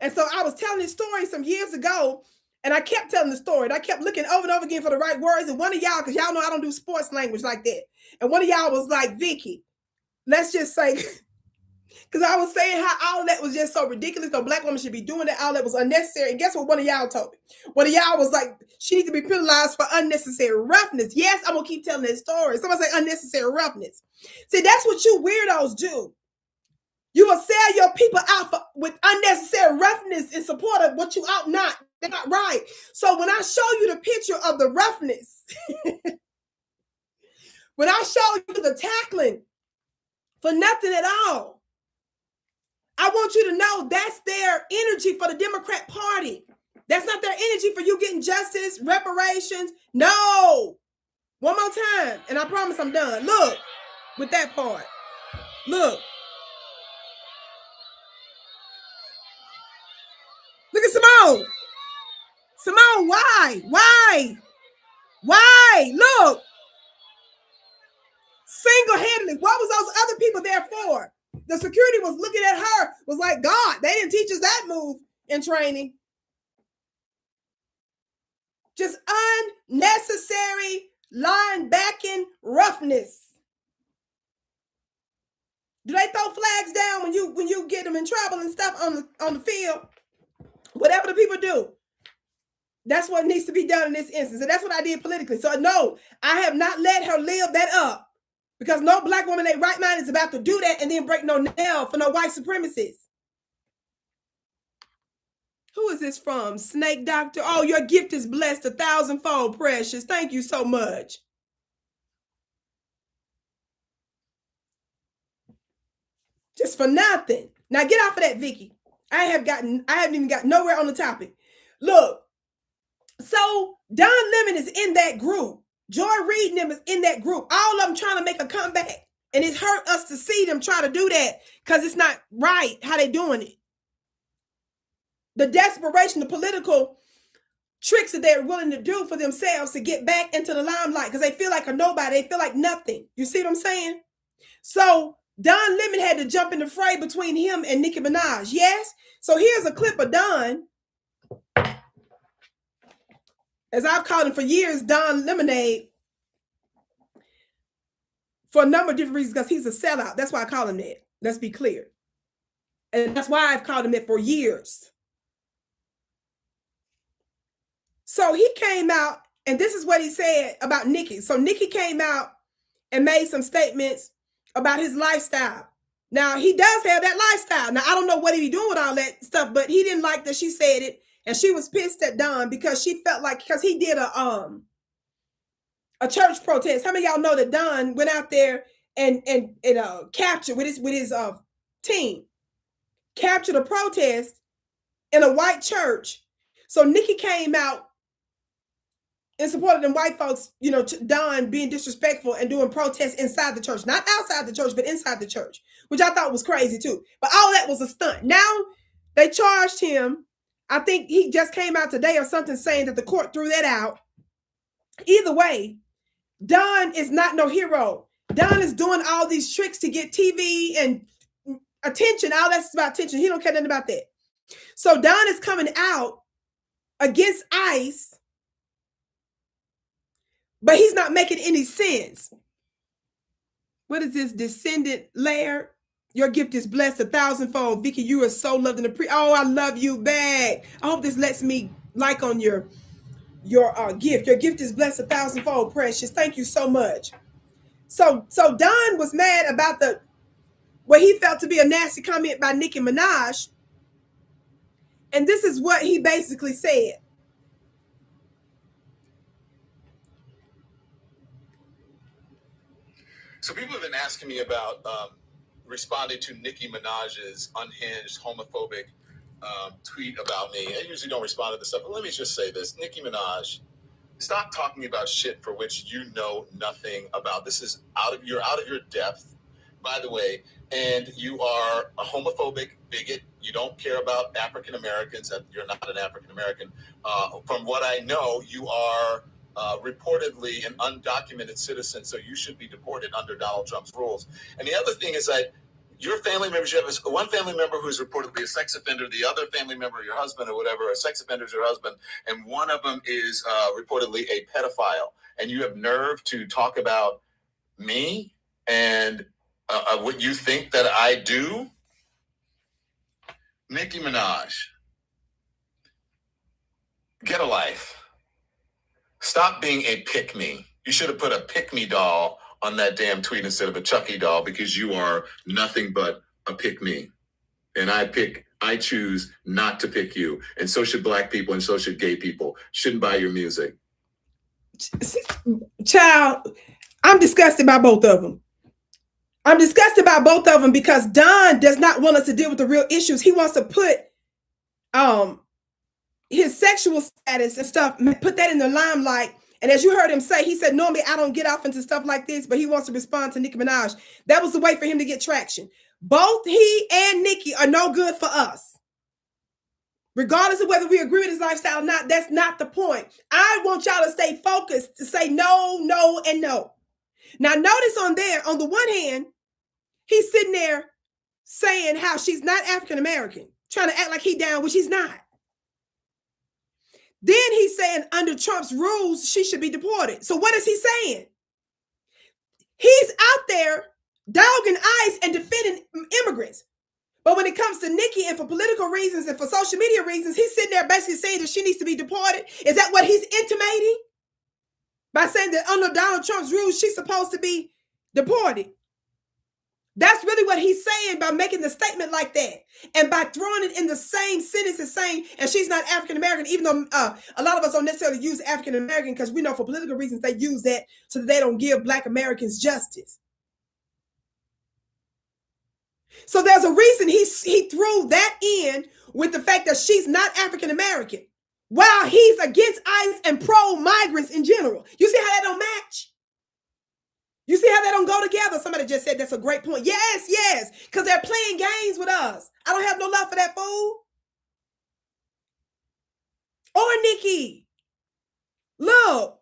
And so I was telling this story some years ago, and I kept telling the story, and I kept looking over and over again for the right words. And one of y'all, because y'all know I don't do sports language like that, and one of y'all was like, Vicki, let's just say, because I was saying how all that was just so ridiculous. No black woman should be doing that. All that was unnecessary. And guess what one of y'all told me? One of y'all was like, she needs to be penalized for unnecessary roughness. Yes, I'm going to keep telling that story. Somebody say unnecessary roughness. See, that's what you weirdos do. You will sell your people out with unnecessary roughness in support of what you ought not. They're not right. So when I show you the picture of the roughness, when I show you the tackling for nothing at all, I want you to know that's their energy for the Democrat Party. That's not their energy for you getting justice, reparations. No. One more time, and I promise I'm done. Look, with that part. Look. Look at Simone. Simone, why? Why? Look. Single-handedly. What was those other people there for? The security was looking at her, was like, God, they didn't teach us that move in training. Just unnecessary line-backing roughness. Do they throw flags down when you get them in trouble and stuff on the field? Whatever the people do, that's what needs to be done in this instance. And that's what I did politically. So no, I have not let her live that up, because no black woman in their right mind is about to do that and then break no nail for no white supremacists. Who is this from? Snake Doctor. Oh, your gift is blessed 1,000-fold, precious. Thank you so much. Just for nothing. Now get off of that, Vicki. I haven't even got nowhere on the topic. Look, so Don Lemon is in that group. Joy Reid and them is in that group. All of them trying to make a comeback. And it hurt us to see them try to do that, because it's not right how they doing it. The desperation, the political tricks that they're willing to do for themselves to get back into the limelight, because they feel like a nobody. They feel like nothing. You see what I'm saying? So Don Lemon had to jump in the fray between him and Nicki Minaj. Yes? So here's a clip of Don. As I've called him for years, Don Lemonade, for a number of different reasons, because he's a sellout. That's why I call him that. Let's be clear. And that's why I've called him that for years. So he came out, and this is what he said about Nicki. So Nicki came out and made some statements about his lifestyle. Now, he does have that lifestyle. Now, I don't know what he be doing with all that stuff, but he didn't like that she said it. And she was pissed at Don because she felt like, because he did a church protest. How many of y'all know that Don went out there and captured with his team, captured a protest in a white church? So Nicki came out in support of them white folks, you know, Don being disrespectful and doing protests inside the church, not outside the church, but inside the church, which I thought was crazy too. But all that was a stunt. Now they charged him. I think he just came out today or something saying that the court threw that out. Either way, Don is not no hero. Don is doing all these tricks to get TV and attention. All that's about attention. He don't care nothing about that. So Don is coming out against ICE, but he's not making any sense. What is this? Descendant layer? Your gift is blessed 1,000-fold. Vicki, you are so loved in the Oh, I love you back. I hope this lets me like on your gift. Your gift is blessed 1,000-fold, precious. Thank you so much. So Don was mad about what he felt to be a nasty comment by Nicki Minaj. And this is what he basically said. So people have been asking me about responding to Nicki Minaj's unhinged, homophobic tweet about me. I usually don't respond to this stuff, but let me just say this. Nicki Minaj, stop talking about shit for which you know nothing about. This is you're out of your depth, by the way, and you are a homophobic bigot. You don't care about African Americans. You're not an African American. From what I know, you are reportedly an undocumented citizen, so you should be deported under Donald Trump's rules. And the other thing is that your family members, you have one family member who's reportedly a sex offender, the other family member, your husband or whatever, a sex offender is your husband, and one of them is reportedly a pedophile. And you have nerve to talk about me and what you think that I do? Nicki Minaj, get a life. Stop being a pick-me. You should have put a pick-me doll on that damn tweet instead of a Chucky doll, because you are nothing but a pick-me. And I choose not to pick you. And so should black people, and so should gay people. Shouldn't buy your music. Child, I'm disgusted by both of them. I'm disgusted by both of them because Don does not want us to deal with the real issues. He wants to put his sexual status and stuff, put that in the limelight. And as you heard him say, he said, normally I don't get off into stuff like this, but he wants to respond to Nicki Minaj. That was the way for him to get traction. Both he and Nicki are no good for us. Regardless of whether we agree with his lifestyle or not, that's not the point. I want y'all to stay focused, to say no, no, and no. Now, notice on there, on the one hand, he's sitting there saying how she's not African-American, trying to act like he down, which he's not. Then he's saying under Trump's rules, she should be deported. So what is he saying? He's out there dogging ICE and defending immigrants. But when it comes to Nicki, and for political reasons and for social media reasons, he's sitting there basically saying that she needs to be deported. Is that what he's intimating? By saying that under Donald Trump's rules, she's supposed to be deported. That's really what he's saying by making the statement like that. And by throwing it in the same sentence as saying, and she's not African-American, even though a lot of us don't necessarily use African-American because we know for political reasons they use that so that they don't give Black Americans justice. So there's a reason he threw that in with the fact that she's not African-American while he's against ICE and pro-migrants in general. You see how that don't match? You see how they don't go together? Somebody just said that's a great point. Yes, yes, because they're playing games with us. I don't have no love for that fool. Or Nicki. Look.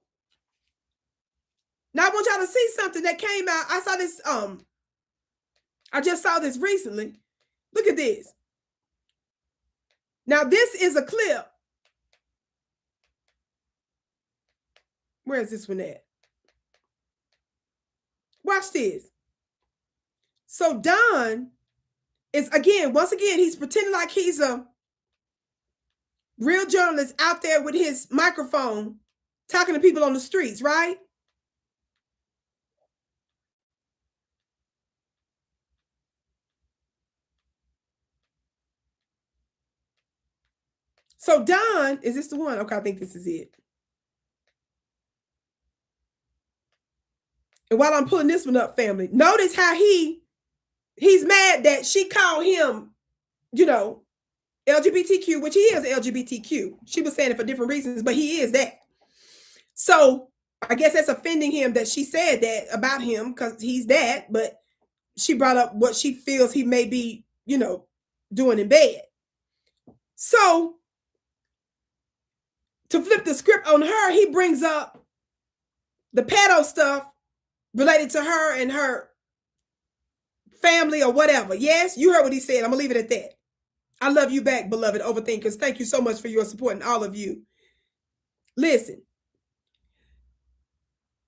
Now I want y'all to see something that came out. I saw this, I just saw this recently. Look at this. Now this is a clip. Where is this one at? Watch this. So Don is, once again, he's pretending like he's a real journalist out there with his microphone talking to people on the streets, right? So Don, is this the one? Okay, I think this is it. And while I'm pulling this one up, family, notice how he's mad that she called him, LGBTQ, which he is LGBTQ. She was saying it for different reasons, but he is that. So I guess that's offending him that she said that about him because he's that, but she brought up what she feels he may be, doing in bed. So to flip the script on her, he brings up the pedo stuff related to her and her family or whatever. Yes, you heard what he said. I'm going to leave it at that. I love you back, beloved overthinkers. Thank you so much for your support and all of you. Listen.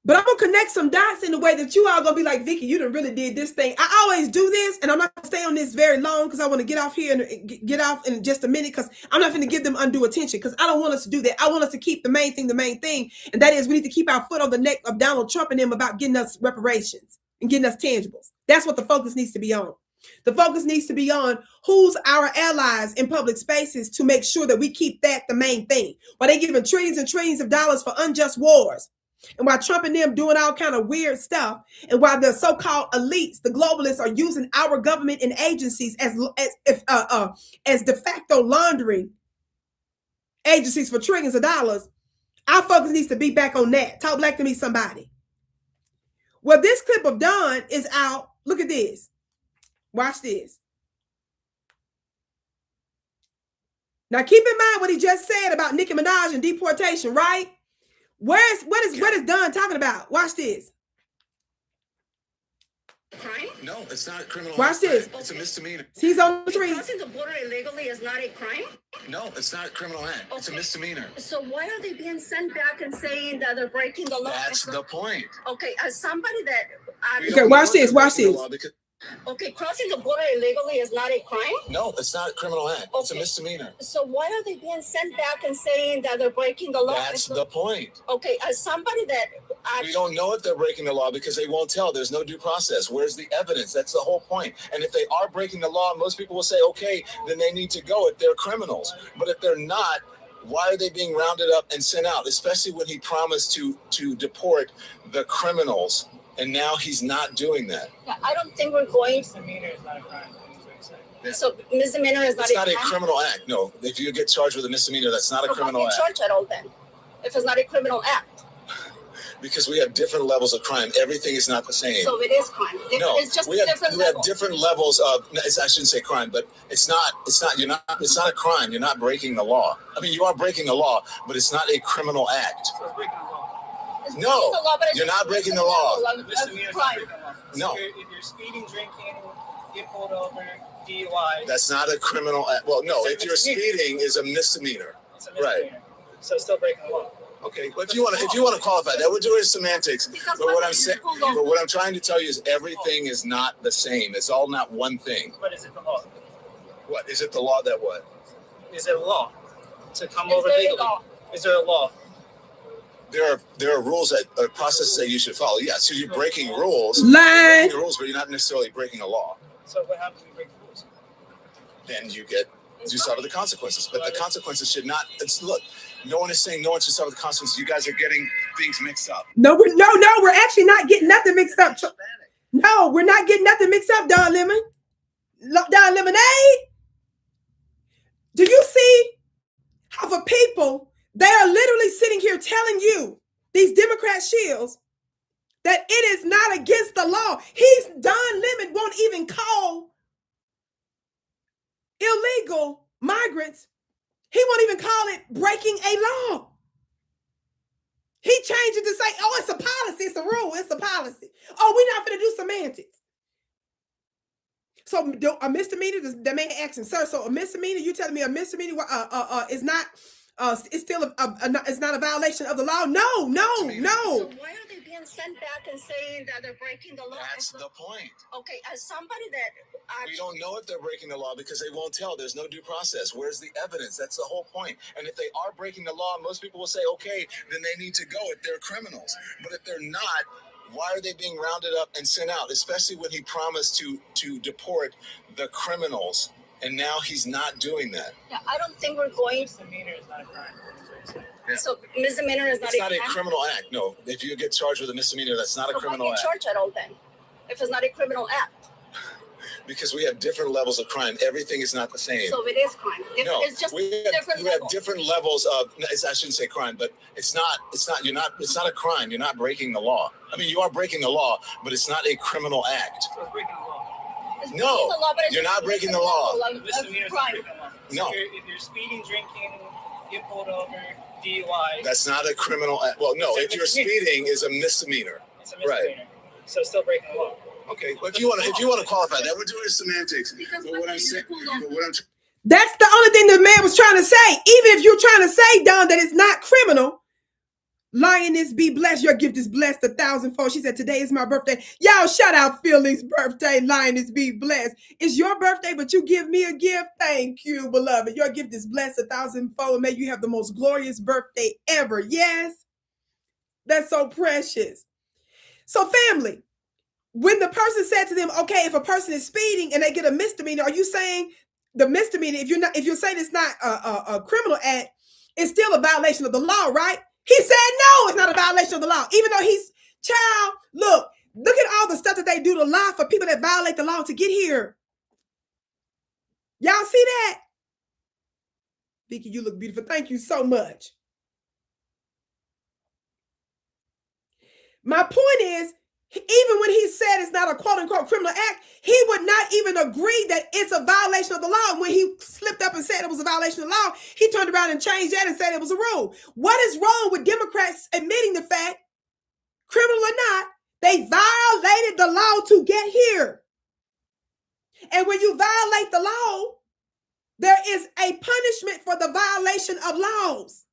But I'm going to connect some dots in the way that you all going to be like, Vicki, you done really did this thing. I always do this, and I'm not going to stay on this very long because I want to get off here and get off in just a minute because I'm not going to give them undue attention because I don't want us to do that. I want us to keep the main thing, and that is we need to keep our foot on the neck of Donald Trump and them about getting us reparations and getting us tangibles. That's what the focus needs to be on. The focus needs to be on who's our allies in public spaces to make sure that we keep that the main thing. While they're giving trillions and trillions of dollars for unjust wars, And while Trump and them doing all kind of weird stuff, and while the so-called elites, the globalists, are using our government and agencies as de facto laundering agencies for trillions of dollars, our focus needs to be back on that. Talk black to me, somebody. Well, this clip of Don is out. Look at this. Watch this. Now, keep in mind what he just said about Nicki Minaj and deportation, right? What is Don talking about? Watch this. Crime? No, it's not a criminal. Watch this. It's a misdemeanor. He's on the streets. Crossing the border illegally is not a crime? No, it's not a criminal act. Okay. It's a misdemeanor. So why are they being sent back and saying that they're breaking the law? That's the point. Okay, as somebody that... Okay, watch this. Watch this. Okay, crossing the border illegally is not a crime? No, it's not a criminal act. Okay. It's a misdemeanor. So why are they being sent back and saying that they're breaking the law? That's the point. Okay, as somebody that... We don't know if they're breaking the law because they won't tell. There's no due process. Where's the evidence? That's the whole point. And if they are breaking the law, most people will say, okay, then they need to go if they're criminals. But if they're not, why are they being rounded up and sent out? Especially when he promised to deport the criminals. And now he's not doing that. Yeah, I don't think we're going. Misdemeanor is not a crime. Yeah. So misdemeanor is not. It's not a criminal act. No, if you get charged with a misdemeanor, that's not a criminal act. Charged at all then, if it's not a criminal act. Because we have different levels of crime. Everything is not the same. So it is crime. No, it's just different. We have different levels of. I shouldn't say crime, but it's not. It's not. You're not. It's not a crime. You're not breaking the law. I mean, you are breaking the law, but it's not a criminal act. So it's breaking the law. No, you're not breaking the law. No. If you're speeding, drinking, get pulled over, DUI. That's not a criminal act. Well, no, if you're speeding is a misdemeanor. It's a misdemeanor. Right. So it's still breaking the law. Okay, but if you want to qualify that, we're doing semantics. But what I'm saying, but what I'm trying to tell you is everything is not the same. It's all not one thing. But is it the law? What is it? The law that what? Is it a law to come over legally? Is there a law? There are rules that processes that you should follow. Yeah, so you're breaking rules. Lie. You're breaking rules, but you're not necessarily breaking a law. So what happens when you break the rules? Then you suffer the consequences. But the consequences should not. Look, no one is saying no one should suffer the consequences. You guys are getting things mixed up. No, we're actually not getting nothing mixed up. No, we're not getting nothing mixed up, Don Lemon. Don Lemonade. Do you see how for people? They are literally sitting here telling you, these Democrat shills, that it is not against the law. Don Lemon won't even call illegal migrants. He won't even call it breaking a law. He changed it to say, oh, it's a policy, it's a rule, it's a policy. Oh, we're not going to do semantics. So a misdemeanor, the man asking, sir, so a misdemeanor, you telling me a misdemeanor is not... it's still it's not a violation of the law. No. So why are they being sent back and saying that they're breaking the law? That's the point. Okay, as somebody that we don't know if they're breaking the law because they won't tell. There's no due process. Where's the evidence? That's the whole point. And if they are breaking the law, most people will say, okay, then they need to go if they're criminals. But if they're not, why are they being rounded up and sent out? Especially when he promised to deport the criminals. And now he's not doing that. Yeah, I don't think we're going. Misdemeanor is not a crime. Yeah. So misdemeanor is not a crime? It's not a criminal act. No, if you get charged with a misdemeanor, that's not a criminal act. Charged at all then, if it's not a criminal act. Because we have different levels of crime. Everything is not the same. So it is crime. It's just different. We have different levels of. I shouldn't say crime, but it's not. You're not. It's not a crime. You're not breaking the law. I mean, you are breaking the law, but it's not a criminal act. So it's breaking the law. No, you're not breaking the law. No. If you're speeding, drinking, get pulled over, DUI. That's not a criminal act. Well, no, if you're speeding is a misdemeanor. It's a misdemeanor. Right. So it's still breaking the law. Okay, but if you want to qualify that, we're doing semantics. But what I'm saying, that's the only thing the man was trying to say. Even if you're trying to say, Don, that it's not criminal. Lioness be blessed. Your gift is blessed 1,000-fold. She said, today is my birthday. Y'all shout out Philly's birthday. Lioness be blessed. It's your birthday, but you give me a gift. Thank you, beloved. Your gift is blessed 1,000-fold. May you have the most glorious birthday ever. Yes. That's so precious. So family, when the person said to them, okay, if a person is speeding and they get a misdemeanor, are you saying the misdemeanor, if you're saying it's not a criminal act, it's still a violation of the law, right? He said, no, it's not a violation of the law. Even though he's, child, look at all the stuff that they do to law for people that violate the law to get here. Y'all see that? Vicki, you look beautiful. Thank you so much. My point is, even when he said it's not a quote unquote criminal act, he would not even agree that it's a violation of the law. And when he slipped up and said it was a violation of the law, he turned around and changed that and said it was a rule. What is wrong with Democrats admitting the fact, criminal or not, they violated the law to get here? And when you violate the law, there is a punishment for the violation of laws.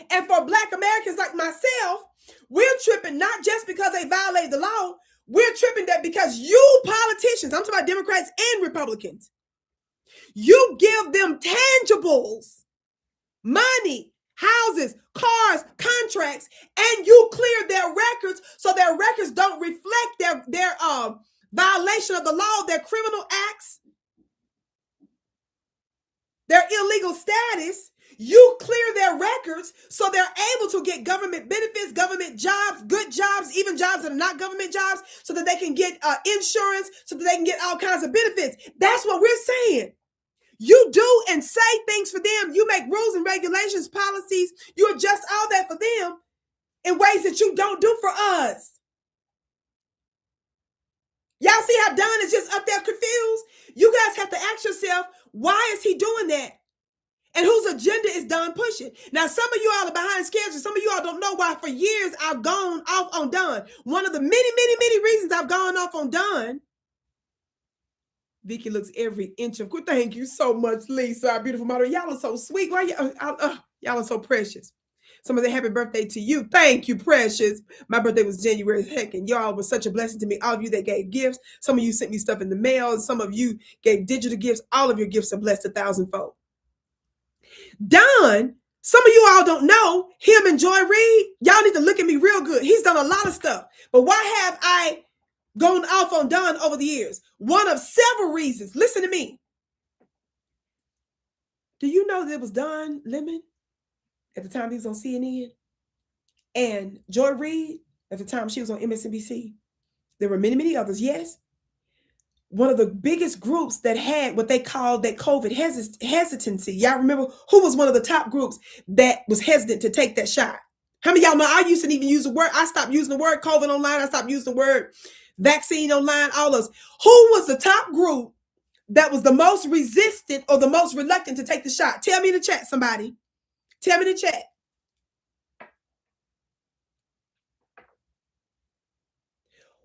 And for Black Americans like myself, we're tripping not just because they violate the law. We're tripping that because you politicians, I'm talking about Democrats and Republicans, you give them tangibles, money, houses, cars, contracts, and you clear their records so their records don't reflect their violation of the law, their criminal acts, their illegal status. You clear their records so they're able to get government benefits, government jobs, good jobs, even jobs that are not government jobs, so that they can get insurance, so that they can get all kinds of benefits. That's what we're saying. You do and say things for them. You make rules and regulations, policies. You adjust all that for them in ways that you don't do for us. Y'all see how Don is just up there confused? You guys have to ask yourself, why is he doing that? And whose agenda is Don pushing? Now, some of you all are behind schedule. Some of you all don't know why for years I've gone off on Don. One of the many reasons I've gone off on Don. Vicki looks every inch of good. Thank you so much, Lisa, our beautiful moderator. Y'all are so sweet. Why y'all are so precious. Somebody say happy birthday to you. Thank you, precious. My birthday was January 2nd. Y'all was such a blessing to me. All of you that gave gifts. Some of you sent me stuff in the mail. Some of you gave digital gifts. All of your gifts are blessed 1,000-fold. Don, some of you all don't know him and Joy Reid. Y'all need to look at me real good. He's done a lot of stuff. But why have I gone off on Don over the years? One of several reasons. Listen to me. Do you know that it was Don Lemon at the time he was on CNN and Joy Reid at the time she was on MSNBC? There were many others, yes. One of the biggest groups that had what they called that COVID hesitancy. Y'all remember who was one of the top groups that was hesitant to take that shot? How many of y'all know I used to even use the word? I stopped using the word COVID online. I stopped using the word vaccine online, all those. Who was the top group that was the most resistant or the most reluctant to take the shot? Tell me in the chat, somebody. Tell me in the chat.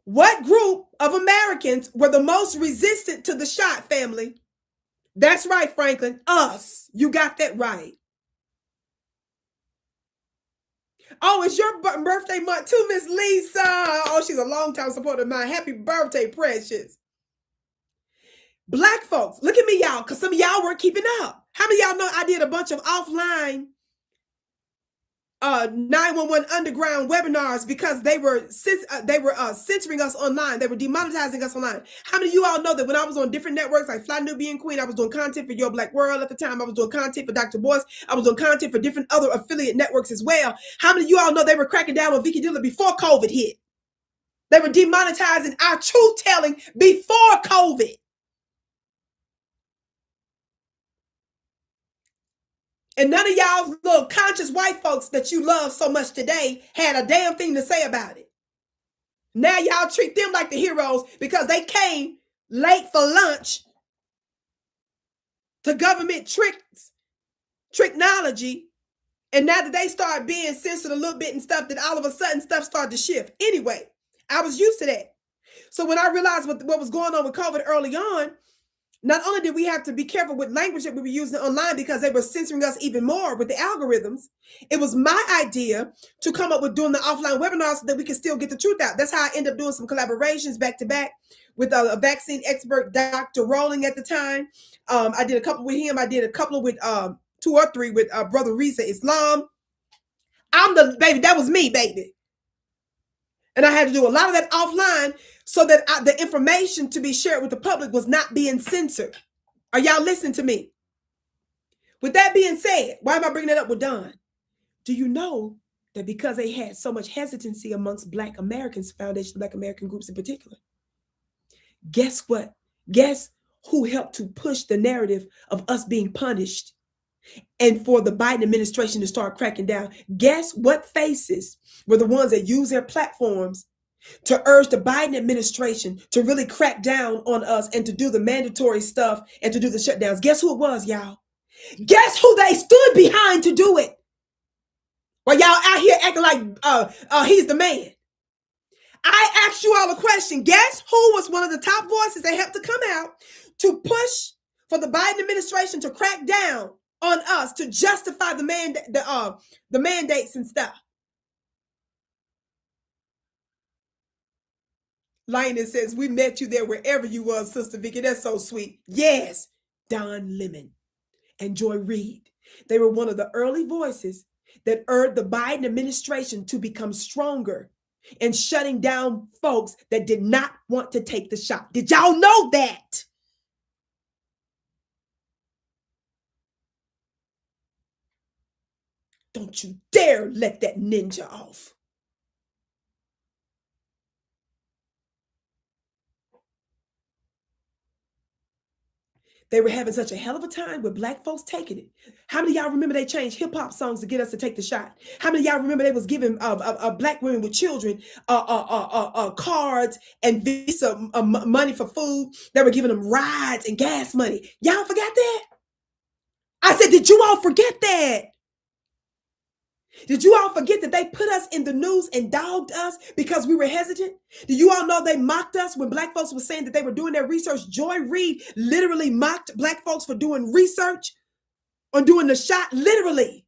What group of Americans were the most resistant to the shot, family? That's right, Franklin. Us. You got that right. Oh, it's your birthday month too, Miss Lisa. Oh, she's a longtime supporter of mine. Happy birthday, precious. Black folks, look at me, y'all, because some of y'all weren't keeping up. How many of y'all know I did a bunch of offline 911 underground webinars because they were censoring us online. They were demonetizing us online. How many of you all know that when I was on different networks like Fly Nubian Queen, I was doing content for Your Black World at the time. I was doing content for Dr. Boyce. I was doing content for different other affiliate networks as well. How many of you all know they were cracking down on Vicki Dillard before COVID hit? They were demonetizing our truth telling before COVID. And none of y'all little conscious white folks that you love so much today had a damn thing to say about it. Now y'all treat them like the heroes because they came late for lunch to government technology. And now that they start being censored a little bit and stuff, that all of a sudden stuff started to shift. Anyway, I was used to that. So when I realized what was going on with COVID early on, not only did we have to be careful with language that we were using online because they were censoring us even more with the algorithms, it was my idea to come up with doing the offline webinars so that we could still get the truth out. That's how I ended up doing some collaborations back to back with a vaccine expert, Dr. Rowling at the time. I did a couple with him. I did a couple with 2 or 3 with Brother Risa Islam. That was me, baby. And I had to do a lot of that offline so that the information to be shared with the public was not being censored. Are y'all listening to me? With that being said, why am I bringing that up with Don? Do you know that because they had so much hesitancy amongst Black Americans, Foundation of Black American groups in particular, guess what? Guess who helped to push the narrative of us being punished and for the Biden administration to start cracking down? Guess what faces were the ones that use their platforms to urge the Biden administration to really crack down on us and to do the mandatory stuff and to do the shutdowns? Guess who it was, y'all? Guess who they stood behind to do it? While y'all out here acting like he's the man. I asked you all a question. Guess who was one of the top voices that helped to come out to push for the Biden administration to crack down on us to justify the mandates and stuff? Lioness says, we met you there wherever you was, Sister Vicki. That's so sweet. Yes, Don Lemon and Joy Reid. They were one of the early voices that urged the Biden administration to become stronger in shutting down folks that did not want to take the shot. Did y'all know that? Don't you dare let that ninja off. They were having such a hell of a time with Black folks taking it. How many of y'all remember they changed hip-hop songs to get us to take the shot? How many of y'all remember they was giving Black women with children cards and Visa money for food? They were giving them rides and gas money. Y'all forgot that? I said, did you all forget that? Did you all forget that they put us in the news and dogged us because we were hesitant? Do you all know they mocked us when Black folks were saying that they were doing their research? Joy Reid literally mocked Black folks for doing research on doing the shot, literally.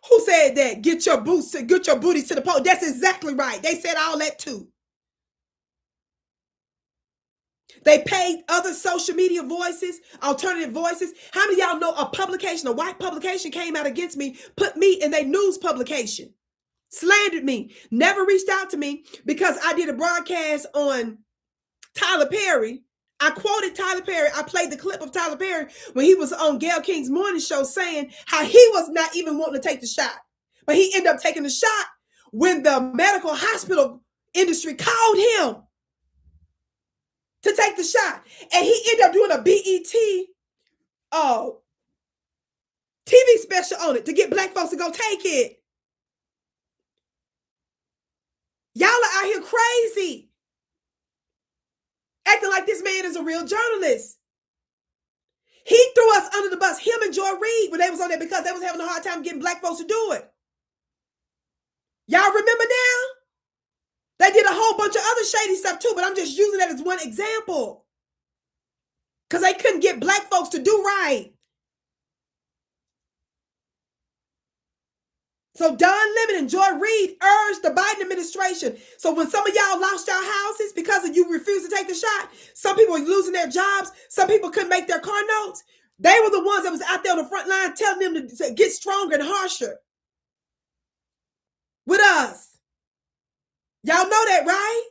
Who said that? Get your booty to the pole. That's exactly right. They said all that too. They paid other social media voices, alternative voices. How many of y'all know a publication, a white publication came out against me, put me in their news publication, slandered me, never reached out to me because I did a broadcast on Tyler Perry. I quoted Tyler Perry. I played the clip of Tyler Perry when he was on Gayle King's morning show saying how he was not even wanting to take the shot. But he ended up taking the shot when the medical hospital industry called him to take the shot. And he ended up doing a BET TV special on it to get Black folks to go take it. Y'all are out here crazy, acting like this man is a real journalist. He threw us under the bus, him and Joy Reid, when they was on there because they was having a hard time getting Black folks to do it. Y'all remember now? They did a whole bunch of other shady stuff too, but I'm just using that as one example. Because they couldn't get Black folks to do right. So Don Lemon and Joy Reid urged the Biden administration. So when some of y'all lost your houses because of you refused to take the shot, some people were losing their jobs, some people couldn't make their car notes. They were the ones that was out there on the front line telling them to get stronger and harsher with us. Y'all know that, right?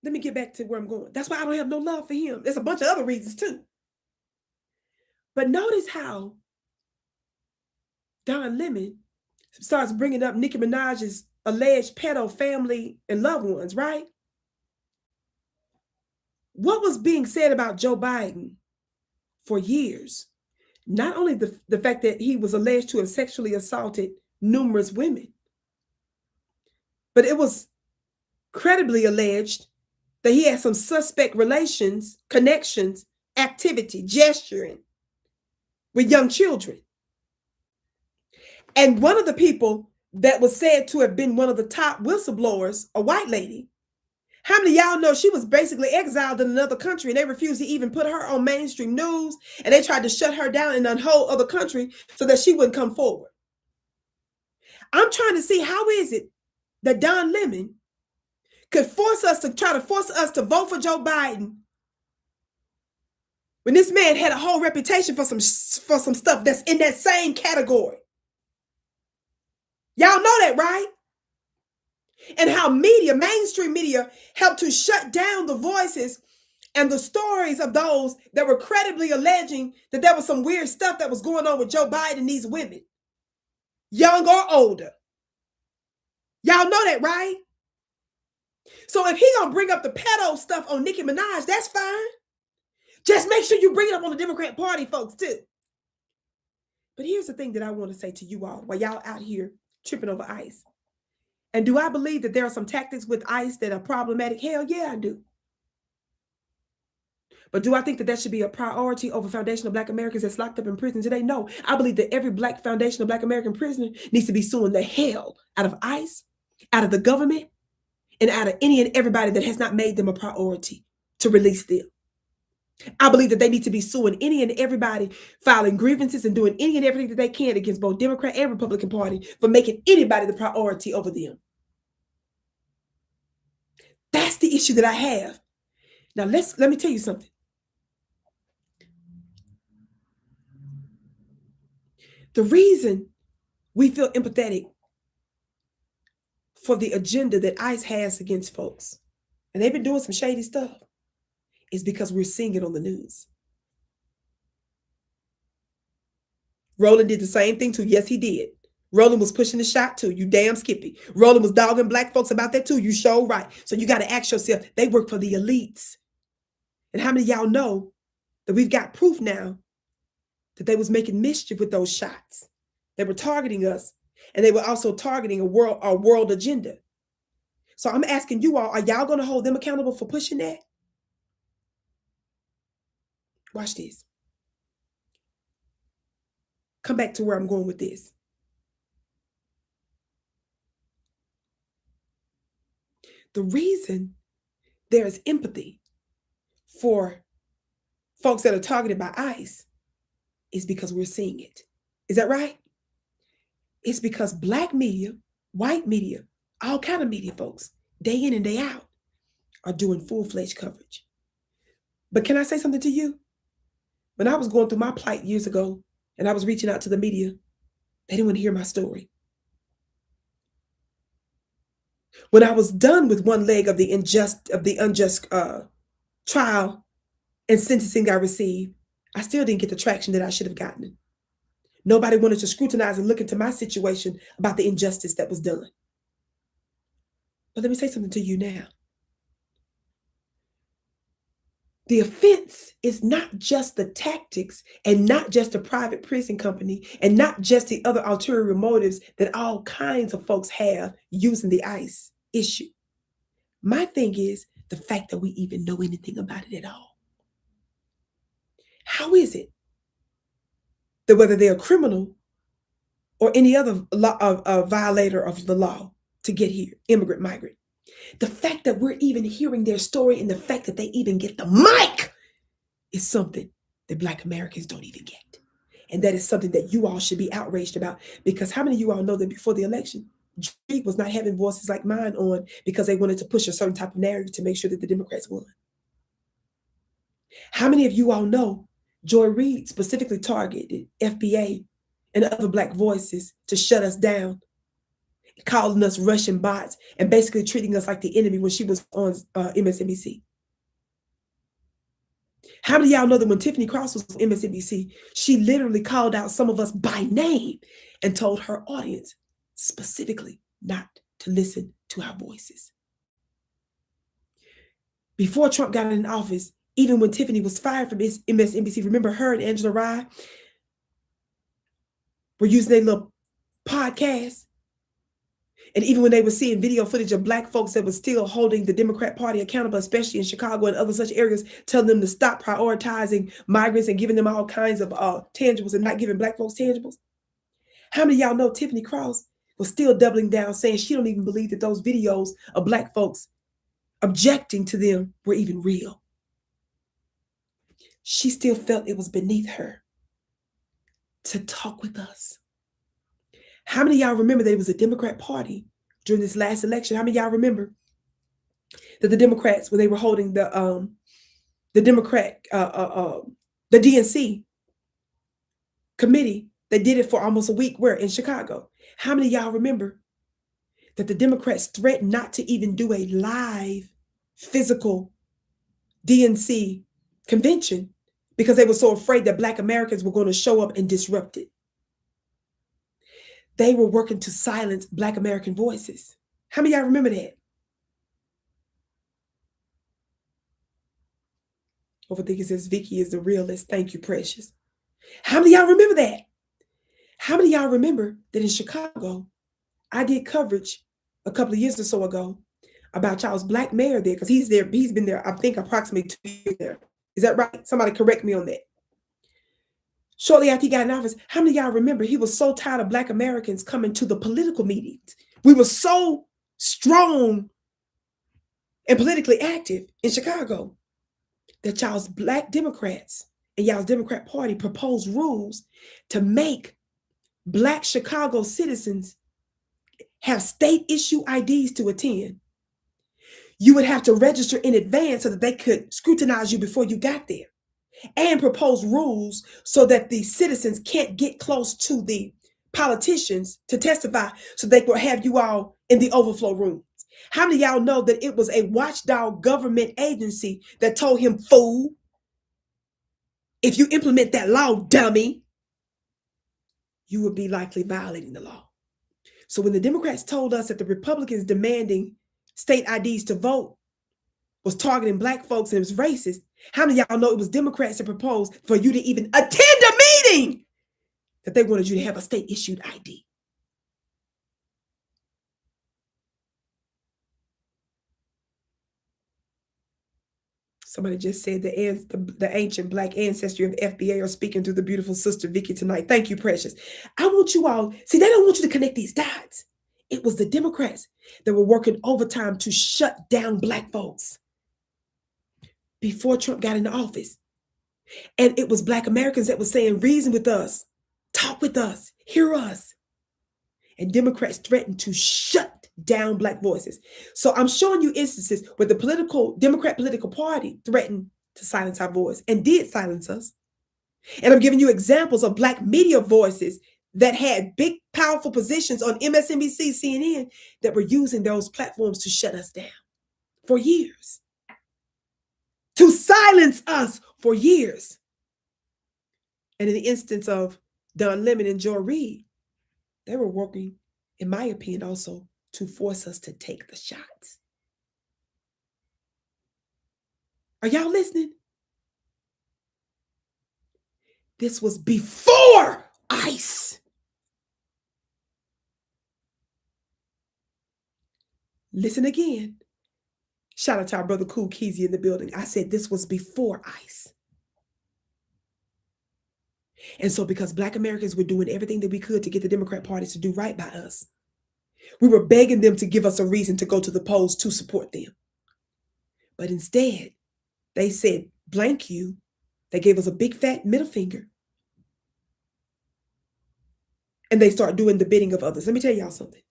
Let me get back to where I'm going. That's why I don't have no love for him. There's a bunch of other reasons too. But notice how Don Lemon starts bringing up Nicki Minaj's alleged pedo family and loved ones, right? What was being said about Joe Biden for years? Not only the fact that he was alleged to have sexually assaulted numerous women, but it was credibly alleged that he had some suspect relations, connections, activity, gesturing with young children. And one of the people that was said to have been one of the top whistleblowers, a white lady, how many of y'all know she was basically exiled in another country and they refused to even put her on mainstream news and they tried to shut her down in a whole other country so that she wouldn't come forward? I'm trying to see how is it that Don Lemon could force us to vote for Joe Biden when this man had a whole reputation for some stuff that's in that same category. Y'all know that, right? and how media, mainstream media, helped to shut down the voices and the stories of those that were credibly alleging that there was some weird stuff that was going on with Joe Biden and these women, young or older. Y'all know that, right? So if he gonna bring up the pedo stuff on Nicki Minaj, that's fine. Just make sure you bring it up on the Democrat Party, folks, too. But here's the thing that I want to say to you all while y'all out here tripping over ICE. And do I believe that there are some tactics with ICE that are problematic? Hell yeah, I do. But do I think that that should be a priority over foundational Black Americans that's locked up in prison today? No. I believe that every Black foundational Black American prisoner needs to be suing the hell out of ICE, out of the government, and out of any and everybody that has not made them a priority to release them. I believe that they need to be suing any and everybody, filing grievances and doing any and everything that they can against both Democrat and Republican Party for making anybody the priority over them. That's the issue that I have. Now let me tell you something. The reason we feel empathetic for the agenda that ICE has against folks, and they've been doing some shady stuff, is because we're seeing it on the news. Roland did the same thing too. Yes, he did. Roland was pushing the shot too. You damn Skippy. Roland was dogging Black folks about that too. You sure right. So you got to ask yourself, they work for the elites. And how many of y'all know that we've got proof now that they was making mischief with those shots? They were targeting us, and they were also targeting a world agenda. So I'm asking you all, are y'all going to hold them accountable for pushing that? Watch this. Come back to where I'm going with this. The reason there is empathy for folks that are targeted by ICE is because we're seeing it. Is that right? It's because Black media, white media, all kind of media folks, day in and day out, are doing full-fledged coverage. But can I say something to you? When I was going through my plight years ago and I was reaching out to the media, they didn't want to hear my story. When I was done with one leg of the unjust trial and sentencing I received, I still didn't get the traction that I should have gotten. Nobody wanted to scrutinize and look into my situation about the injustice that was done. But let me say something to you now. The offense is not just the tactics and not just a private prison company and not just the other ulterior motives that all kinds of folks have using the ICE issue. My thing is the fact that we even know anything about it at all. How is it that whether they're a criminal or any other violator of the law to get here, immigrant, migrant, the fact that we're even hearing their story and the fact that they even get the mic is something that Black Americans don't even get. And that is something that you all should be outraged about, because how many of you all know that before the election, Drake was not having voices like mine on because they wanted to push a certain type of narrative to make sure that the Democrats won? How many of you all know Joy Reid specifically targeted FBA and other Black voices to shut us down, calling us Russian bots and basically treating us like the enemy when she was on MSNBC? How many of y'all know that when Tiffany Cross was on MSNBC, she literally called out some of us by name and told her audience specifically not to listen to our voices? Before Trump got in office, even when Tiffany was fired from MSNBC, remember her and Angela Rye were using their little podcast? And even when they were seeing video footage of Black folks that was still holding the Democrat Party accountable, especially in Chicago and other such areas, telling them to stop prioritizing migrants and giving them all kinds of tangibles and not giving Black folks tangibles. How many of y'all know Tiffany Cross was still doubling down, saying she don't even believe that those videos of Black folks objecting to them were even real? She still felt it was beneath her to talk with us. How many of y'all remember that it was the Democrat Party during this last election? How many of y'all remember that the Democrats, when they were holding the DNC committee, they did it for almost a week? Where? In Chicago. How many of y'all remember that the Democrats threatened not to even do a live physical DNC convention because they were so afraid that Black Americans were going to show up and disrupt it. They were working to silence Black American voices. How many of y'all remember that? Overthinking says Vicki is the realist. Thank you, precious. How many of y'all remember that? How many of y'all remember that in Chicago, I did coverage a couple of years or so ago about y'all's Black mayor there, because he's there. He's been there, I think, approximately 2 years there. Is that right? Somebody correct me on that. Shortly after he got in office, how many of y'all remember he was so tired of Black Americans coming to the political meetings? We were so strong and politically active in Chicago that y'all's Black Democrats and y'all's Democrat Party proposed rules to make Black Chicago citizens have state issue IDs to attend. You would have to register in advance so that they could scrutinize you before you got there, and propose rules so that the citizens can't get close to the politicians to testify, so they will have you all in the overflow rooms. How many of y'all know that it was a watchdog government agency that told him, fool, if you implement that law, dummy, you would be likely violating the law. So when the Democrats told us that the Republicans demanding state IDs to vote was targeting Black folks and it was racist, how many of y'all know it was Democrats that proposed for you to even attend a meeting that they wanted you to have a state issued ID? Somebody just said the ancient Black ancestry of FBA are speaking through the beautiful sister Vicki tonight. Thank you, precious. I want you all, see, they don't want you to connect these dots. It was the Democrats that were working overtime to shut down Black folks before Trump got into office. And it was Black Americans that were saying, reason with us, talk with us, hear us. And Democrats threatened to shut down Black voices. So I'm showing you instances where the Democrat political party threatened to silence our voice and did silence us. And I'm giving you examples of Black media voices that had big, powerful positions on MSNBC, CNN, that were using those platforms to shut us down for years, to silence us for years. And in the instance of Don Lemon and Joy Reid, they were working, in my opinion, also to force us to take the shots. Are y'all listening? This was before ICE. Listen again. Shout out to our brother Cool Keezy in the building. I said this was before ICE. And so because Black Americans were doing everything that we could to get the Democrat Party to do right by us, we were begging them to give us a reason to go to the polls to support them. But instead, they said, blank you. They gave us a big fat middle finger. And they start doing the bidding of others. Let me tell y'all something.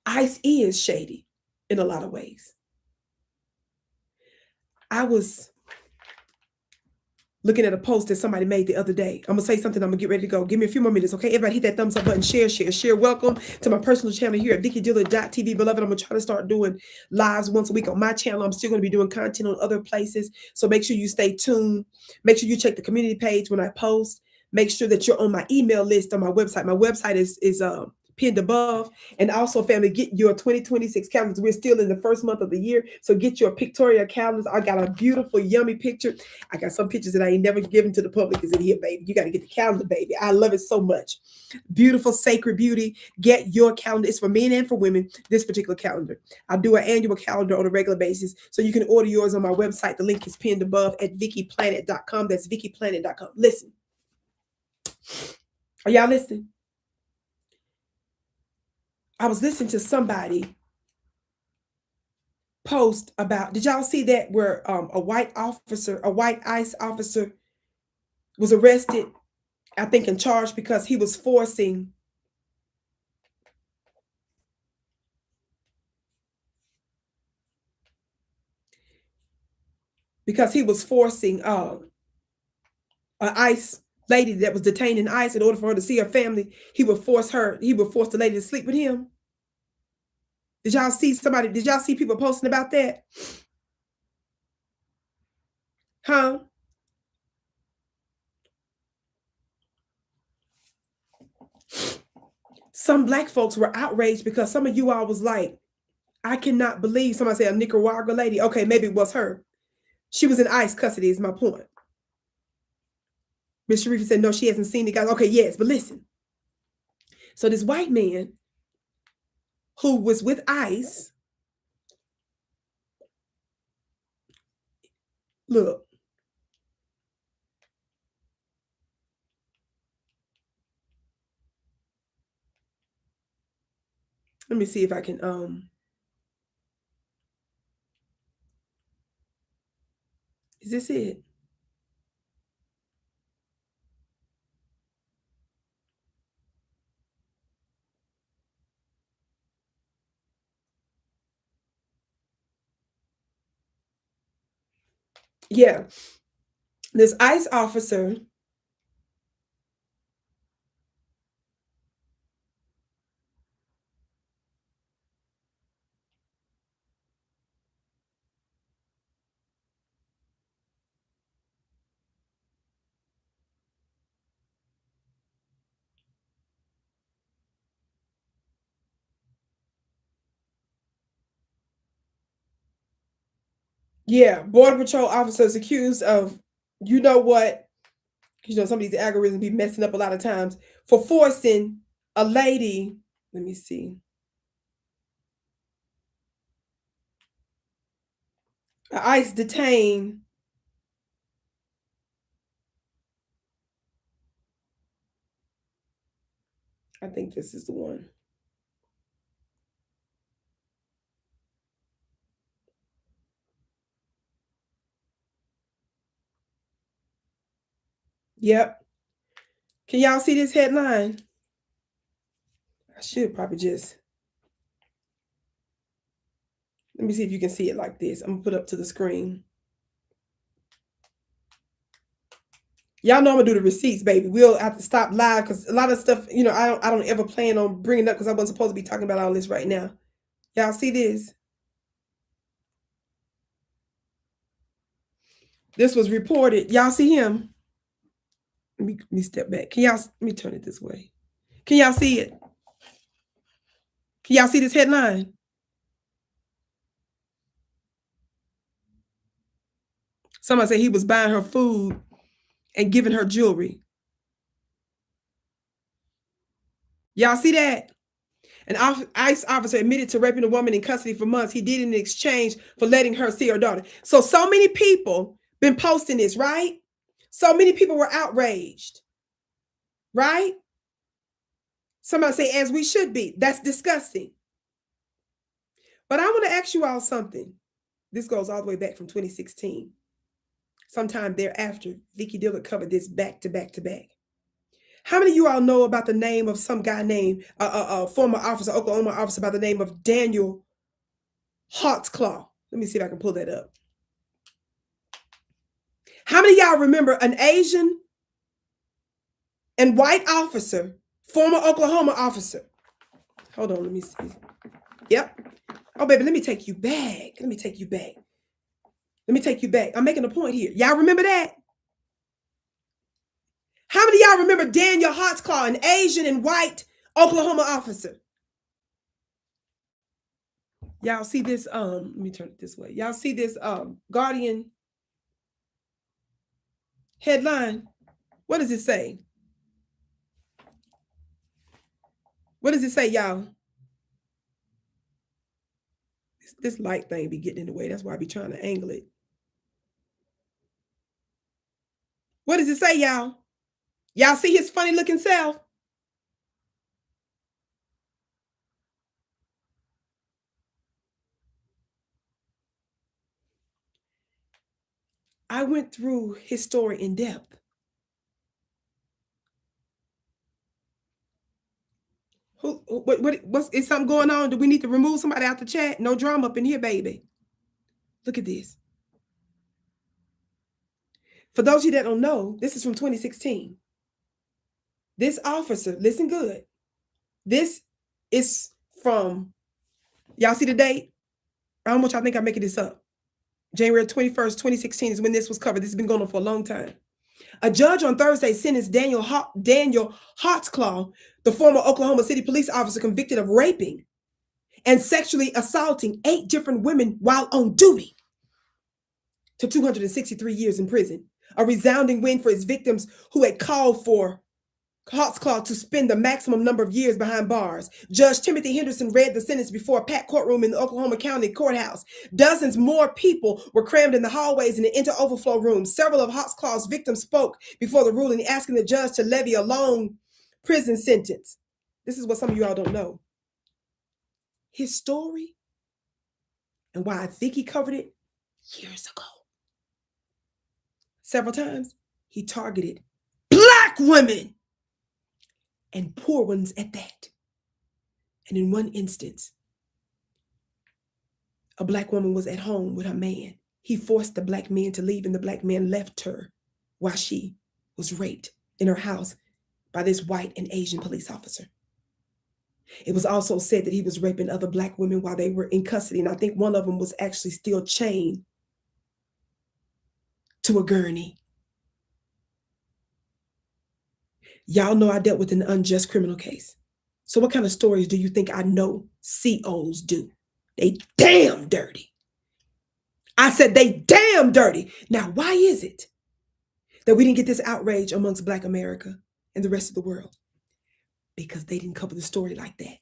ICE is shady in a lot of ways. I was looking at a post that somebody made the other day. I'm going to say something. I'm going to get ready to go. Give me a few more minutes, okay? Everybody hit that thumbs up button. Share. Welcome to my personal channel here at VickiDillard.tv. Beloved, I'm going to try to start doing lives once a week on my channel. I'm still going to be doing content on other places. So make sure you stay tuned. Make sure you check the community page when I post. Make sure that you're on my email list on my website. My website is pinned above. And also, family, get your 2026 calendars. We're still in the first month of the year, so get your pictorial calendars. I got a beautiful, yummy picture. I got some pictures that I ain't never given to the public. Is in here, baby. You got to get the calendar, baby. I love it so much. Beautiful, sacred beauty. Get your calendar. It's for men and for women, this particular calendar. I do an annual calendar on a regular basis, so you can order yours on my website. The link is pinned above at VickiPlanet.com. That's VickiPlanet.com. Listen. Are y'all listening? I was listening to somebody post about, did y'all see that where a white ICE officer was arrested, I think, and charged because he was forcing an ICE lady that was detained in ICE in order for her to see her family. He would force the lady to sleep with him. Did y'all see somebody? Did y'all see people posting about that? Huh? Some black folks were outraged because some of you all was like, I cannot believe somebody said a Nicaragua lady. Okay, maybe it was her. She was in ICE custody, is my point. Miss Sharifa said, no, she hasn't seen the guys. Okay, yes, but listen. So this white man who was with ICE, look. Let me see if I can, is this it? Yeah. This ICE officer, yeah, Border Patrol officers accused of, you know what? You know, some of these algorithms be messing up a lot of times, for forcing a lady, let me see, ICE detained. I think this is the one. Yep. Can y'all see this headline? I should probably just, let me see if you can see it like this. I'm gonna put it up to the screen. Y'all know I'm gonna do the receipts, baby. We'll have to stop live because a lot of stuff, you know, I don't ever plan on bringing up because I wasn't supposed to be talking about all this right now. Y'all see this? This was reported. Y'all see him? Let me step back. Can y'all, let me turn it this way. Can y'all see it? Can y'all see this headline? Somebody said he was buying her food and giving her jewelry. Y'all see that? An ICE officer admitted to raping a woman in custody for months. He did it in exchange for letting her see her daughter. So many people been posting this, right? So many people were outraged, right? Somebody say, as we should be. That's disgusting. But I want to ask you all something. This goes all the way back from 2016. Sometime thereafter, Vicki Dillard covered this back to back to back. How many of you all know about the name of some guy named, a former officer, Oklahoma officer by the name of Daniel Hartsclaw? Let me see if I can pull that up. How many of y'all remember an Asian and white officer, former Oklahoma officer? Hold on, let me see. Yep. Oh, baby, let me take you back. Let me take you back. Let me take you back. I'm making a point here. Y'all remember that? How many of y'all remember Daniel Hartsclaw, an Asian and white Oklahoma officer? Y'all see this, let me turn it this way. Y'all see this Guardian headline? What does it say? What does it say, y'all? This light thing be getting in the way. That's why I be trying to angle it. What does it say, y'all? Y'all see his funny looking self? I went through his story in depth. What's, is something going on? Do we need to remove somebody out the chat? No drama up in here, baby. Look at this. For those of you that don't know, this is from 2016. This officer, listen good. This is from Y'all see the date? I don't want y'all think I'm making this up. January 21st, 2016 is when this was covered. This has been going on for a long time. A judge on Thursday sentenced Daniel Hartsclaw, the former Oklahoma City police officer convicted of raping and sexually assaulting 8 different women while on duty, to 263 years in prison. A resounding win for his victims who had called for Hartsclaw to spend the maximum number of years behind bars. Judge Timothy Henderson read the sentence before a packed courtroom in the Oklahoma County Courthouse. Dozens more people were crammed in the hallways and the inter-overflow rooms. Several of Hartsclaw's victims spoke before the ruling, asking the judge to levy a long prison sentence. This is what some of you all don't know. His story and why I think he covered it years ago. Several times, he targeted Black women, and poor ones at that. And in one instance, a Black woman was at home with her man. He forced the Black man to leave, and the Black man left her while she was raped in her house by this white and Asian police officer. It was also said that he was raping other Black women while they were in custody, and I think one of them was actually still chained to a gurney. Y'all know I dealt with an unjust criminal case. So what kind of stories do you think I know COs do? They damn dirty. I said they damn dirty. Now, why is it that we didn't get this outrage amongst Black America and the rest of the world? Because they didn't cover the story like that.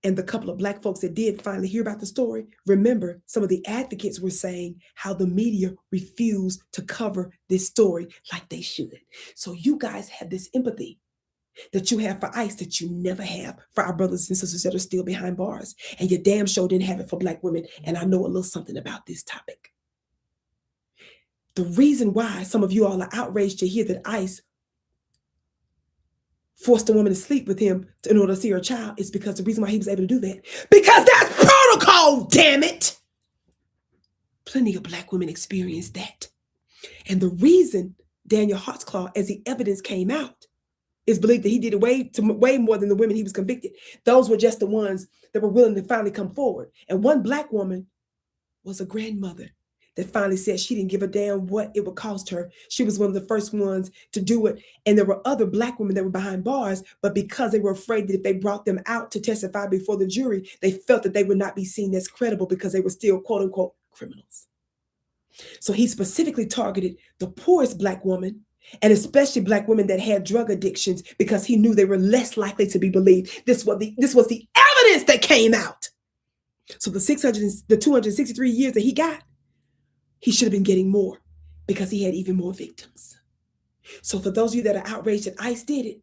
And the couple of Black folks that did finally hear about the story, remember, some of the advocates were saying how the media refused to cover this story like they should. So you guys have this empathy that you have for ICE that you never have for our brothers and sisters that are still behind bars. And you damn sure didn't have it for Black women. And I know a little something about this topic. The reason why some of you all are outraged to hear that ICE forced a woman to sleep with him in order to see her child is because the reason why he was able to do that, because that's protocol, damn it. Plenty of Black women experienced that. And the reason Daniel Hartsclaw, as the evidence came out, is believed that he did it way more than the women he was convicted. Those were just the ones that were willing to finally come forward. And one Black woman was a grandmother that finally said she didn't give a damn what it would cost her. She was one of the first ones to do it. And there were other Black women that were behind bars, but because they were afraid that if they brought them out to testify before the jury, they felt that they would not be seen as credible because they were still quote unquote criminals. So he specifically targeted the poorest Black woman, and especially Black women that had drug addictions, because he knew they were less likely to be believed. This was the evidence that came out. So the 263 years that he got, he should have been getting more because he had even more victims. So for those of you that are outraged that ICE did it,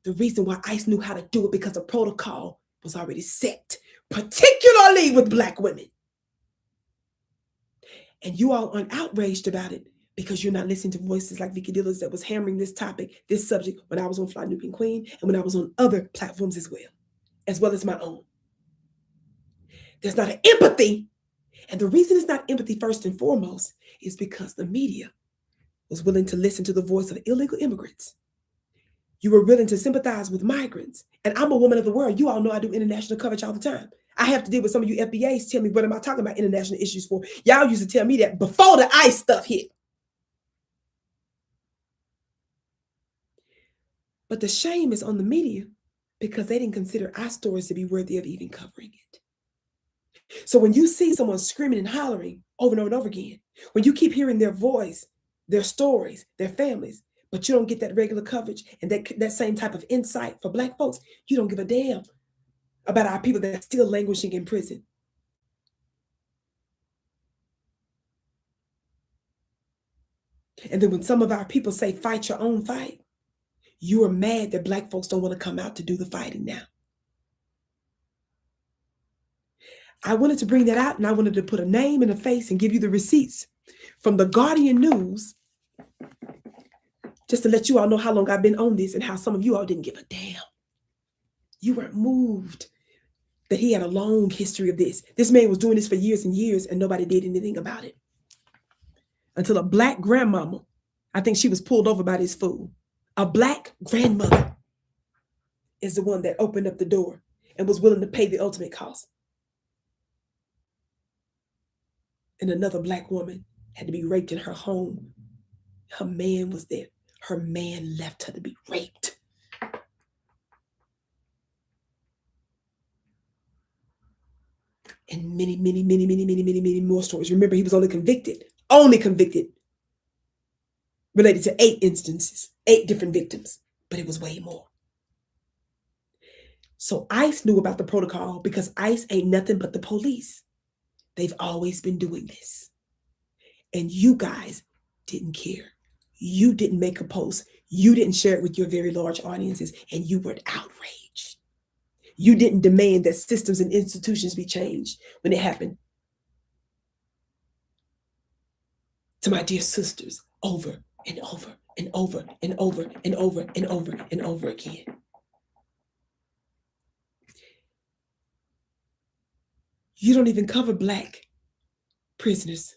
the reason why ICE knew how to do it because the protocol was already set, particularly with Black women. And you all aren't outraged about it because you're not listening to voices like Vicki Dillard that was hammering this topic, this subject, when I was on Fly New Pink Queen and when I was on other platforms as well as my own. There's not an empathy. And the reason it's not empathy first and foremost is because the media was willing to listen to the voice of illegal immigrants. You were willing to sympathize with migrants. And I'm a woman of the world. You all know I do international coverage all the time. I have to deal with some of you FBAs tell me, what am I talking about international issues for? Y'all used to tell me that before the ICE stuff hit. But the shame is on the media because they didn't consider our stories to be worthy of even covering it. So when you see someone screaming and hollering over and over and over again, when you keep hearing their voice, their stories, their families, but you don't get that regular coverage and that same type of insight for Black folks, you don't give a damn about our people that are still languishing in prison. And then when some of our people say, fight your own fight, you are mad that Black folks don't want to come out to do the fighting now. I wanted to bring that out, and I wanted to put a name and a face and give you the receipts from the Guardian News, just to let you all know how long I've been on this and how some of you all didn't give a damn. You weren't moved that he had a long history of this. This man was doing this for years and years, and nobody did anything about it. Until a Black grandmama, I think she was pulled over by this fool. A Black grandmother is the one that opened up the door and was willing to pay the ultimate cost. and another Black woman had to be raped in her home. Her man was there. Her man left her to be raped. And many more stories. Remember, he was only convicted related to 8 instances, 8 different victims, but it was way more. So ICE knew about the protocol because ICE ain't nothing but the police. They've always been doing this. And you guys didn't care. You didn't make a post. You didn't share it with your very large audiences, and you were outraged. You didn't demand that systems and institutions be changed when it happened to my dear sisters over and over and over and over and over and over and over again. You don't even cover Black prisoners.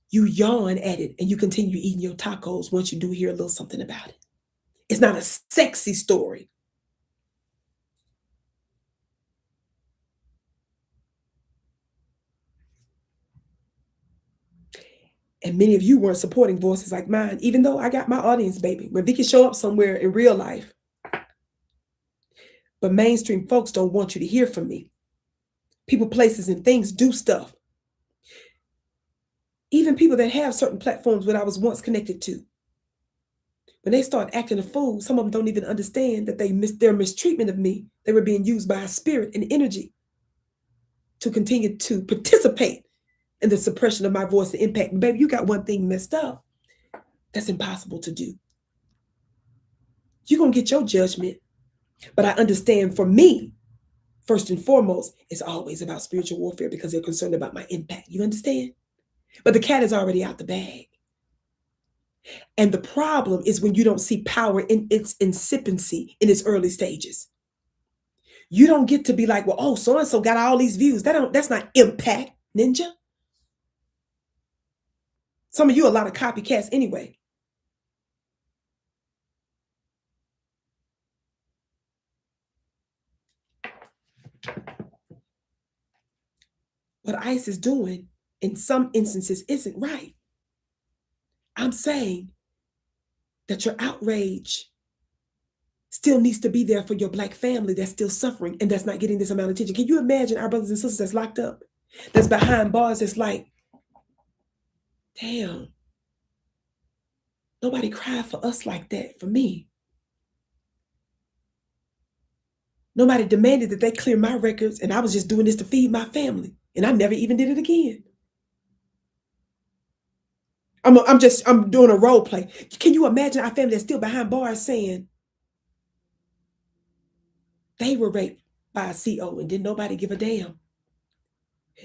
You yawn at it and you continue eating your tacos once you do hear a little something about it. It's not a sexy story. And many of you weren't supporting voices like mine, even though I got my audience, baby. When Vicki show up somewhere in real life, but mainstream folks don't want you to hear from me. People, places, and things do stuff. Even people that have certain platforms that I was once connected to, when they start acting a fool, some of them don't even understand that their mistreatment of me. They were being used by a spirit and energy to continue to participate in the suppression of my voice and impact. Baby, you got one thing messed up. That's impossible to do. You're going to get your judgment. But I understand for me, first and foremost, it's always about spiritual warfare because they're concerned about my impact. You understand? But the cat is already out the bag. And the problem is when you don't see power in its incipiency in its early stages. You don't get to be like, well, oh, so-and-so got all these views. That's not impact, ninja. Some of you are a lot of copycats anyway. What ICE is doing in some instances isn't right. I'm saying that your outrage still needs to be there for your Black family that's still suffering and that's not getting this amount of attention. Can you imagine our brothers and sisters that's locked up, that's behind bars, that's like, damn, nobody cried for us like that, for me. Nobody demanded that they clear my records, and I was just doing this to feed my family, and I never even did it again. I'm doing a role play. Can you imagine our family that's still behind bars saying they were raped by a CO and didn't nobody give a damn?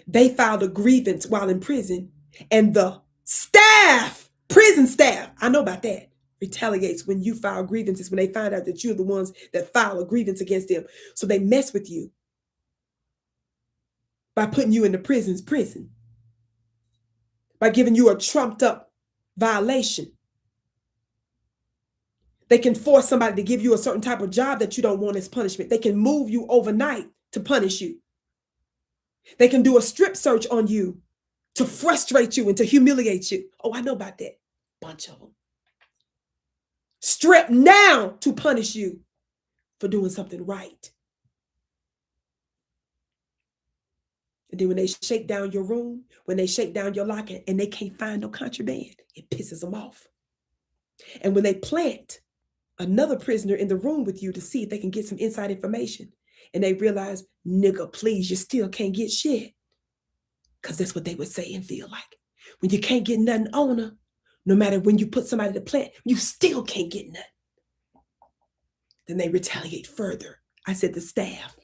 They filed a grievance while in prison, and the staff, prison staff, I know about that, retaliates when you file grievances, when they find out that you're the ones that file a grievance against them. So they mess with you by putting you in the prison, by giving you a trumped up violation. They can force somebody to give you a certain type of job that you don't want as punishment. They can move you overnight to punish you. They can do a strip search on you to frustrate you and to humiliate you. Oh, I know about that. Bunch of them. Strip now to punish you for doing something right. And then when they shake down your room, when they shake down your locker and they can't find no contraband, it pisses them off. And when they plant another prisoner in the room with you to see if they can get some inside information, and they realize, nigga, please, you still can't get shit. Because that's what they would say and feel like. When you can't get nothing on her, no matter when you put somebody to plant, you still can't get nothing. Then they retaliate further. I said the staff.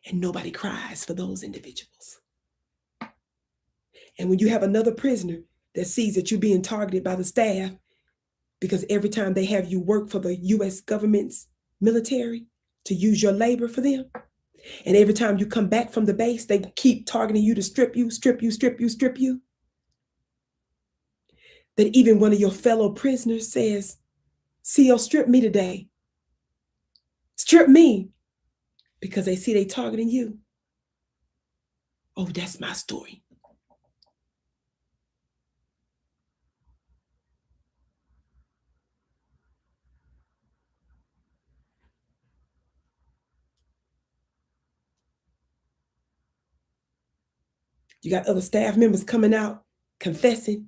And nobody cries for those individuals. And when you have another prisoner that sees that you're being targeted by the staff, because every time they have you work for the U.S. government's military to use your labor for them, and every time you come back from the base, they keep targeting you to strip you, that even one of your fellow prisoners says, CO, strip me today. Strip me because they see they targeting you. Oh, that's my story. You got other staff members coming out confessing.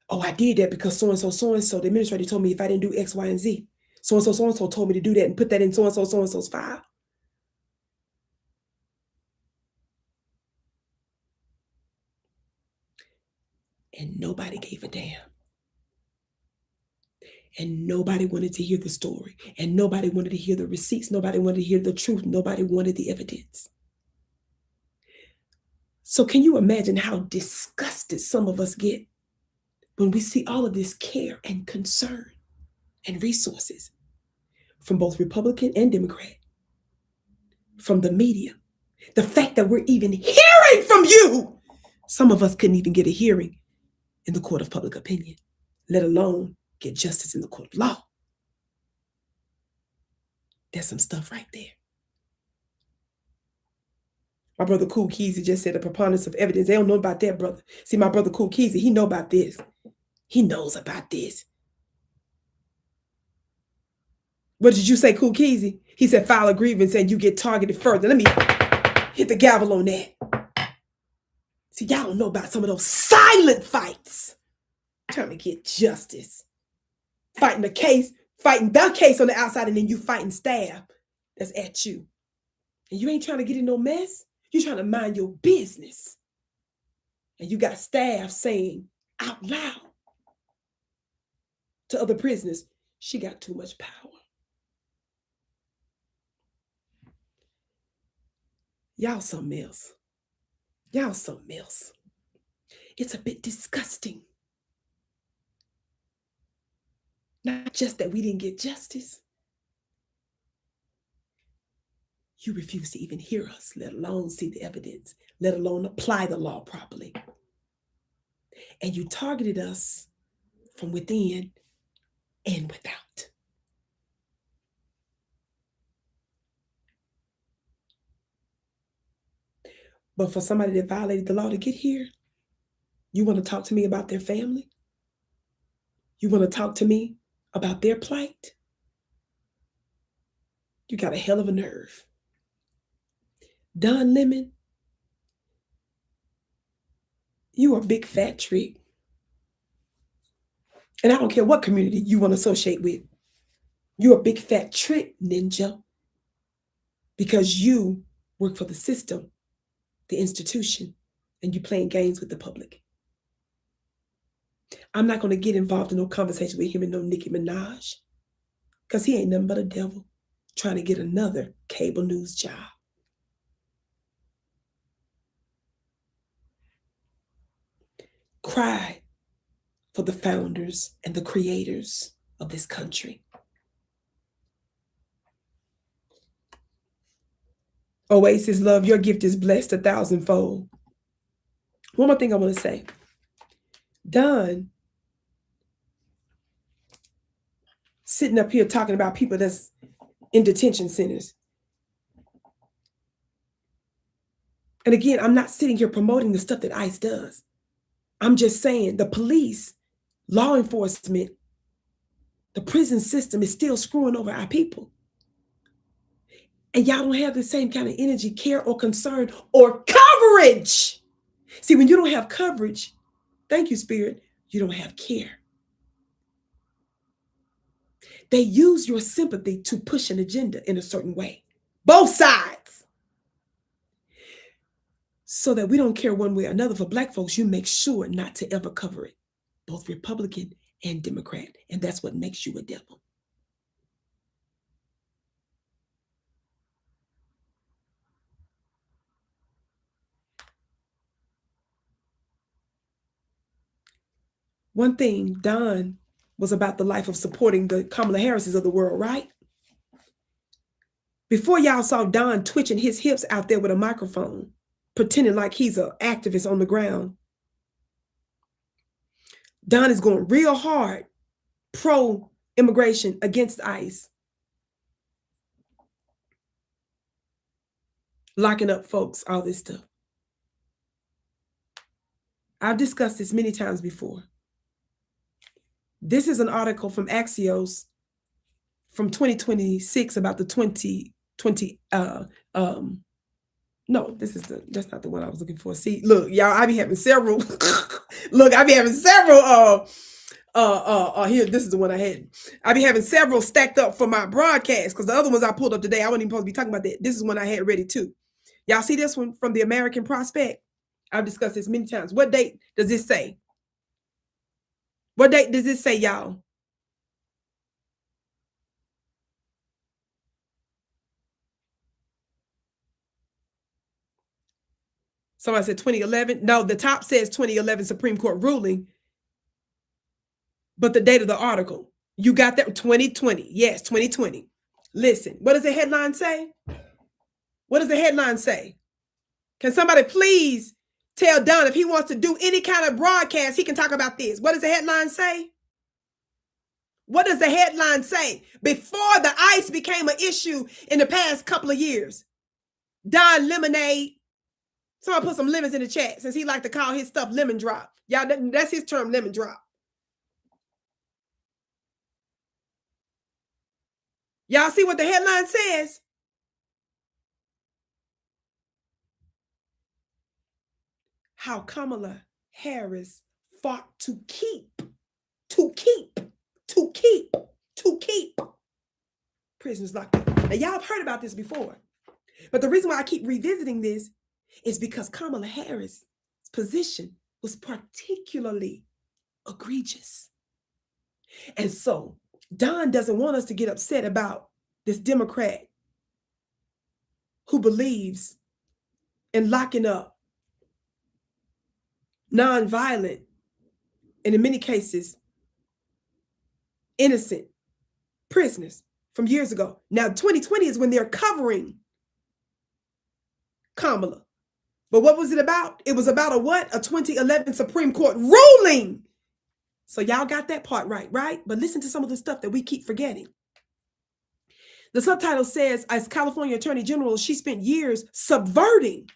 Oh, I did that because so-and-so, the administrator told me if I didn't do X, Y, and Z. So-and-so told me to do that and put that in so-and-so's file. And nobody gave a damn. And nobody wanted to hear the story. And nobody wanted to hear the receipts. Nobody wanted to hear the truth. Nobody wanted the evidence. So can you imagine how disgusted some of us get when we see all of this care and concern and resources from both Republican and Democrat, from the media? The fact that we're even hearing from you. Some of us couldn't even get a hearing in the court of public opinion, let alone get justice in the court of law. There's some stuff right there. My brother Cool Keezy just said the preponderance of evidence. They don't know about that, brother. See, my brother Cool Keezy, he know about this. He knows about this. What did you say, Cool Keezy? He said file a grievance and you get targeted further. Let me hit the gavel on that. See, y'all don't know about some of those silent fights. Trying to get justice. Fighting the case on the outside, and then you fighting staff that's at you. And you ain't trying to get in no mess. You're trying to mind your business. And you got staff saying out loud to other prisoners, she got too much power. Y'all something else. Y'all something else. It's a bit disgusting. Not just that we didn't get justice. You refuse to even hear us, let alone see the evidence, let alone apply the law properly. And you targeted us from within and without. But for somebody that violated the law to get here, you want to talk to me about their family? You want to talk to me about their plight? You got a hell of a nerve. Don Lemon, you a big fat trick. And I don't care what community you want to associate with. You're a big fat trick, ninja. Because you work for the system, the institution, and you playing games with the public. I'm not going to get involved in no conversation with him and no Nicki Minaj. Because he ain't nothing but a devil trying to get another cable news job. Cry for the founders and the creators of this country. Oasis, love, your gift is blessed 1,000-fold. One more thing I want to say. Don sitting up here talking about people that's in detention centers. And again, I'm not sitting here promoting the stuff that ICE does. I'm just saying the police, law enforcement, the prison system is still screwing over our people. And y'all don't have the same kind of energy, care, or concern, or coverage. See, when you don't have coverage, thank you, Spirit, you don't have care. They use your sympathy to push an agenda in a certain way. Both sides. So that we don't care one way or another. For Black folks, you make sure not to ever cover it. Both Republican and Democrat. And that's what makes you a devil. One thing, Don was about the life of supporting the Kamala Harrises of the world, right? Before y'all saw Don twitching his hips out there with a microphone, pretending like he's an activist on the ground, Don is going real hard pro-immigration against ICE. locking up folks, all this stuff. I've discussed this many times before. This is an article from Axios from 2026 about the 2020. No, that's not the one I was looking for. See, look, y'all, I be having several. Look, I be having several. Here, this is the one I had. I be having several stacked up for my broadcast because the other ones I pulled up today, I wasn't even supposed to be talking about that. This is one I had ready too. Y'all see this one from the American Prospect? I've discussed this many times. What date does this say? What date does this say, y'all? Somebody said 2011. No, the top says 2011 Supreme Court ruling, but the date of the article, you got that? 2020. Yes, 2020. Listen, what does the headline say? What does the headline say? Can somebody please tell Don if he wants to do any kind of broadcast, he can talk about this. What does the headline say? What does the headline say? Before the ice became an issue in the past couple of years, Don Lemonade, somebody put some lemons in the chat since he like to call his stuff lemon drop. Y'all, that's his term, lemon drop. Y'all see what the headline says? How Kamala Harris fought to keep prisoners locked up. Now, y'all have heard about this before, but the reason why I keep revisiting this is because Kamala Harris' position was particularly egregious. And so Don doesn't want us to get upset about this Democrat who believes in locking up nonviolent, and in many cases, innocent prisoners from years ago. Now, 2020 is when they're covering Kamala. But what was it about? It was about a what? A 2011 Supreme Court ruling. So y'all got that part right? But listen to some of the stuff that we keep forgetting. The subtitle says, as California Attorney General, she spent years subverting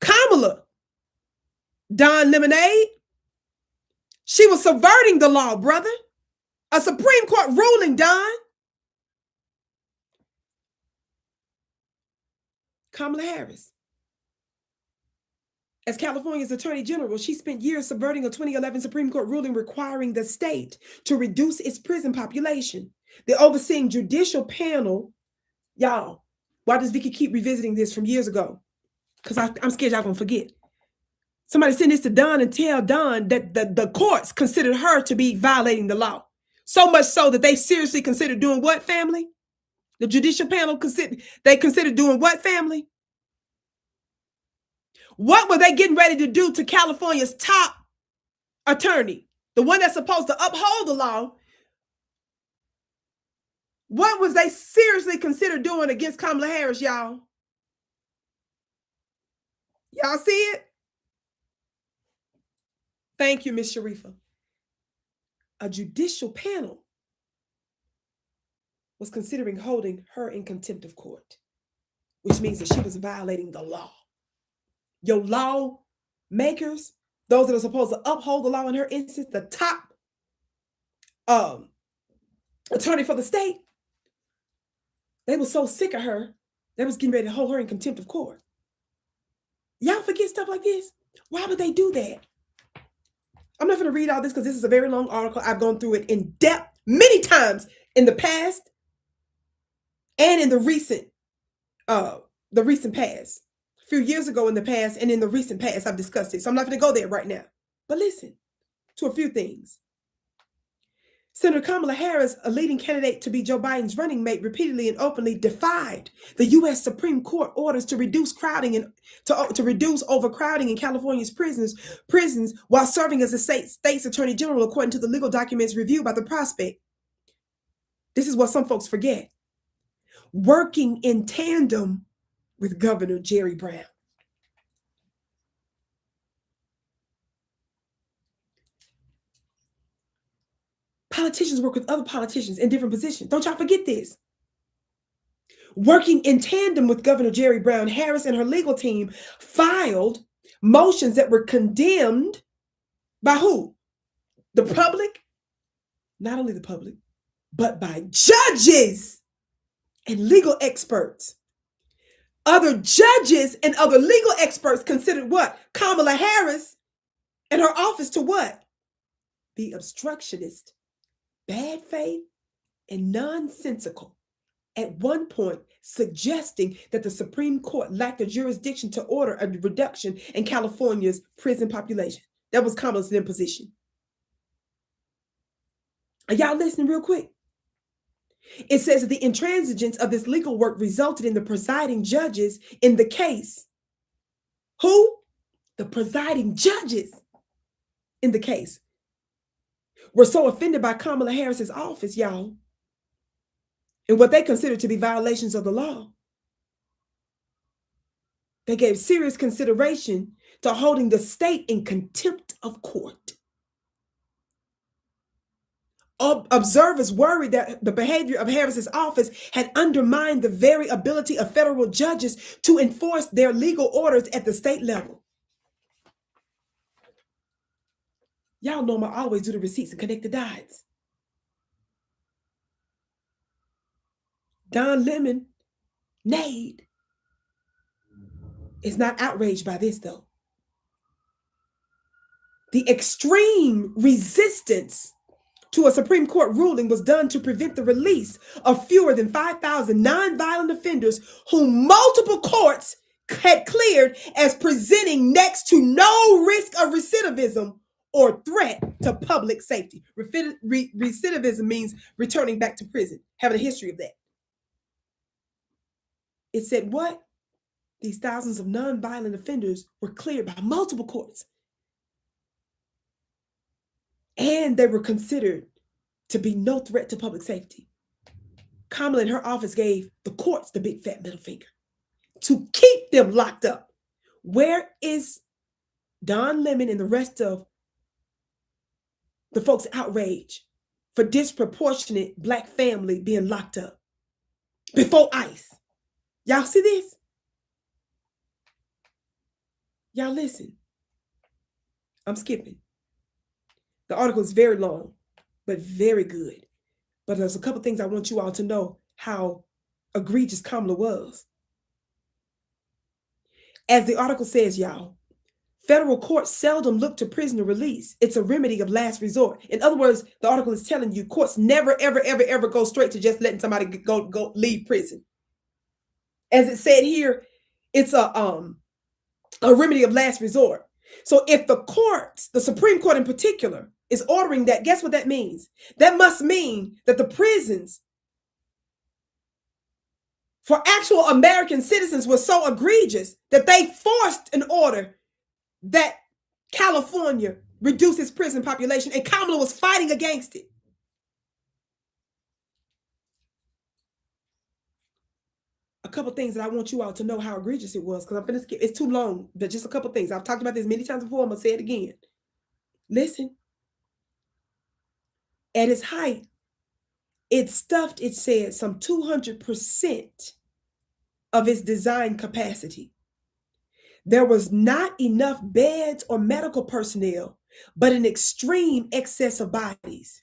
Kamala. Don Lemonade. She was subverting the law, brother. A Supreme Court ruling, Don. Kamala Harris. As California's Attorney General, she spent years subverting a 2011 Supreme Court ruling requiring the state to reduce its prison population. The overseeing judicial panel, y'all, why does Vicki keep revisiting this from years ago? Because I'm scared y'all gonna forget. Somebody send this to Don and tell Don that the courts considered her to be violating the law. So much so that they seriously considered doing what, family? The judicial panel considered doing what, family? What were they getting ready to do to California's top attorney, the one that's supposed to uphold the law? What was they seriously considered doing against Kamala Harris, y'all? Y'all see it? Thank you, Ms. Sharifa. A judicial panel was considering holding her in contempt of court, which means that she was violating the law. Your law makers, those that are supposed to uphold the law in her instance, the top attorney for the state, they were so sick of her, they was getting ready to hold her in contempt of court. Y'all forget stuff like this? Why would they do that? I'm not going to read all this because this is a very long article. I've gone through it in depth many times in the past and in the recent past. A few years ago in the past and in the recent past, I've discussed it. So I'm not going to go there right now. But listen to a few things. Senator Kamala Harris, a leading candidate to be Joe Biden's running mate, repeatedly and openly defied the U.S. Supreme Court orders to reduce crowding and to reduce overcrowding in California's prisons while serving as the state's attorney general, according to the legal documents reviewed by the Prospect. This is what some folks forget. Working in tandem with Governor Jerry Brown. Politicians work with other politicians in different positions. Don't y'all forget this. working in tandem with Governor Jerry Brown, Harris and her legal team filed motions that were condemned by who? The public, not only the public, but by judges and legal experts. Other judges and other legal experts considered what? Kamala Harris and her office to what? Be obstructionist, bad faith, and nonsensical. At one point, suggesting that the Supreme Court lacked the jurisdiction to order a reduction in California's prison population. That was Kamala's then position. Are y'all listening real quick? It says that the intransigence of this legal work resulted in the presiding judges in the case. Who? The presiding judges in the case were so offended by Kamala Harris's office, y'all, and what they considered to be violations of the law. They gave serious consideration to holding the state in contempt of court. Observers worried that the behavior of Harris's office had undermined the very ability of federal judges to enforce their legal orders at the state level. Y'all know I always do the receipts and connect the dots. Don Lemon, Nade, is not outraged by this, though. The extreme resistance to a Supreme Court ruling was done to prevent the release of fewer than 5,000 nonviolent offenders whom multiple courts had cleared as presenting next to no risk of recidivism or threat to public safety. Recidivism means returning back to prison, having a history of that. It said what? These thousands of nonviolent offenders were cleared by multiple courts. And they were considered to be no threat to public safety. Kamala and her office gave the courts the big fat middle finger to keep them locked up. Where is Don Lemon and the rest of the folks outraged for disproportionate Black family being locked up before ICE? Y'all see this? Y'all listen. I'm skipping. The article is very long, but very good. But there's a couple things I want you all to know how egregious Kamala was. As the article says, y'all, federal courts seldom look to prisoner release. It's a remedy of last resort. In other words, the article is telling you courts never, ever, ever, ever go straight to just letting somebody go leave prison. As it said here, it's a remedy of last resort. So if the courts, the Supreme Court in particular, is ordering that, guess what that means? That must mean that the prisons for actual American citizens were so egregious that they forced an order that California reduce its prison population, and Kamala was fighting against it. A couple things that I want you all to know how egregious it was, because I'm going to skip. It's too long, but just a couple things. I've talked about this many times before. I'm going to say it again. Listen. At its height, it stuffed, it said, some 200% of its design capacity. There was not enough beds or medical personnel, but an extreme excess of bodies.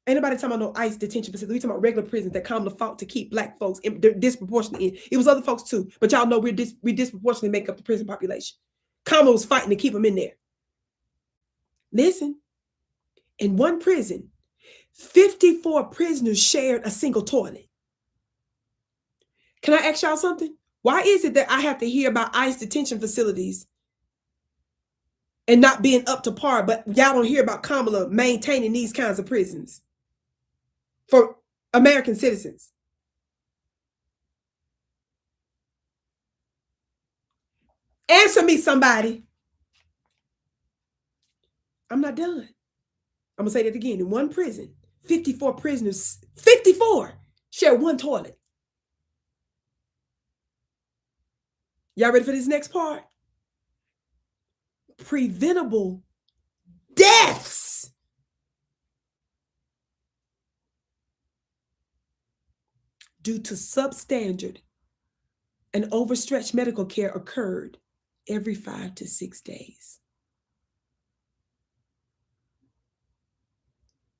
Ain't nobody talking about no ICE detention facility. We talking about regular prisons that Kamala fought to keep Black folks disproportionately in. It was other folks too, but y'all know we disproportionately make up the prison population. Kamala was fighting to keep them in there. Listen, in one prison, 54 prisoners shared a single toilet. Can I ask y'all something? Why is it that I have to hear about ICE detention facilities and not being up to par, but y'all don't hear about Kamala maintaining these kinds of prisons for American citizens? Answer me, somebody. I'm not done. I'm going to say that again. In one prison, 54 prisoners, 54 share one toilet. Y'all ready for this next part? Preventable deaths. due to substandard and overstretched medical care occurred every 5 to 6 days.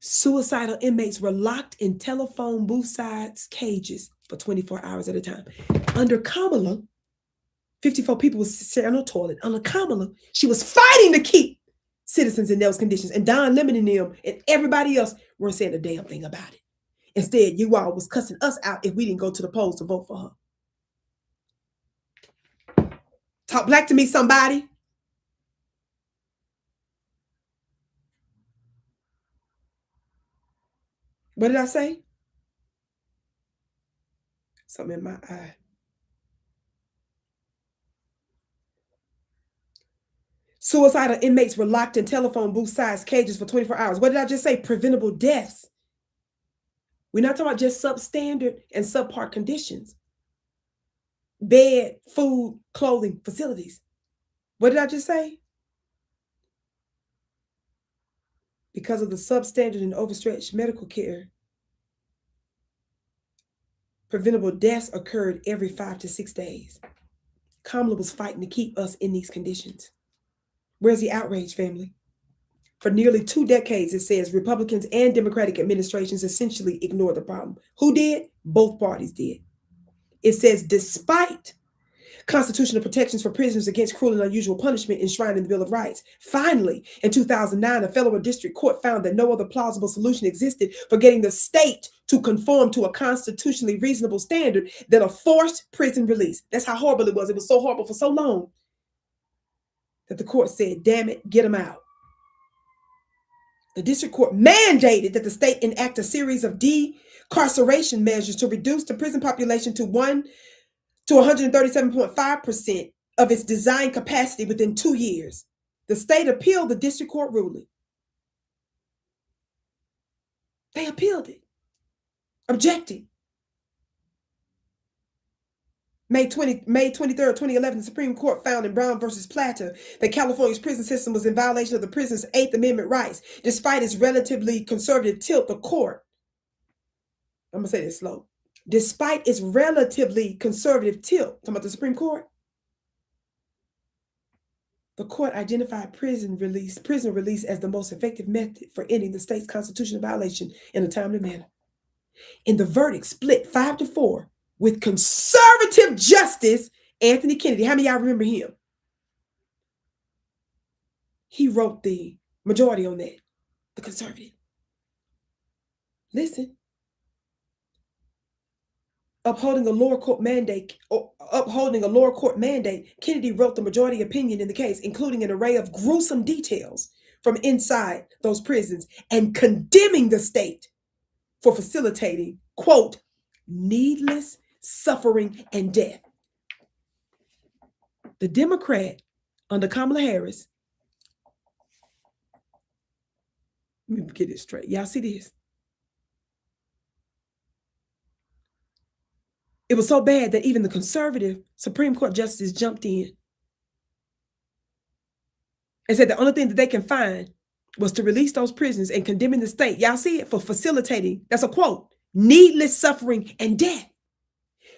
Suicidal inmates were locked in telephone booth-sides cages for 24 hours at a time. Under Kamala, 54 people were sitting on the toilet. Under Kamala, she was fighting to keep citizens in those conditions. And Don Lemon and them and everybody else weren't saying a damn thing about it. Instead, you all was cussing us out if we didn't go to the polls to vote for her. Talk black to me, somebody. What did I say? Something in my eye. Suicidal inmates were locked in telephone booth-sized cages for 24 hours. What did I just say? Preventable deaths. We're not talking about just substandard and subpar conditions. Bed, food, clothing, facilities. What did I just say? Because of the substandard and overstretched medical care, preventable deaths occurred every 5 to 6 days. Kamala was fighting to keep us in these conditions. Where's the outrage, family? For nearly 2 decades, it says Republicans and Democratic administrations essentially ignored the problem. Who did? Both parties did. It says, despite constitutional protections for prisoners against cruel and unusual punishment enshrined in the Bill of Rights, finally, in 2009, a federal district court found that no other plausible solution existed for getting the state to conform to a constitutionally reasonable standard than a forced prison release. That's how horrible it was. It was so horrible for so long that the court said, damn it, get them out. The district court mandated that the state enact a series of decarceration measures to reduce the prison population to 137.5% of its design capacity within 2 years. The state appealed the district court ruling. They appealed it, objected. May 23rd, 2011, the Supreme Court found in Brown versus Platter that California's prison system was in violation of the prisoner's Eighth Amendment rights. Despite its relatively conservative tilt, the court, I'm going to say this slow, despite its relatively conservative tilt, talking about the Supreme Court, the court identified prison release as the most effective method for ending the state's constitutional violation in a timely manner. And the verdict split 5-4 with conservative Justice Anthony Kennedy. How many of y'all remember him? He wrote the majority on that, the conservative. Listen. Upholding a lower court mandate, Kennedy wrote the majority opinion in the case, including an array of gruesome details from inside those prisons and condemning the state for facilitating, quote, needless suffering and death. The Democrat under Kamala Harris, let me get it straight. Y'all see this? It was so bad that even the conservative Supreme Court justice jumped in and said the only thing that they can find was to release those prisoners and condemning the state. Y'all see it? For facilitating, that's a quote, needless suffering and death.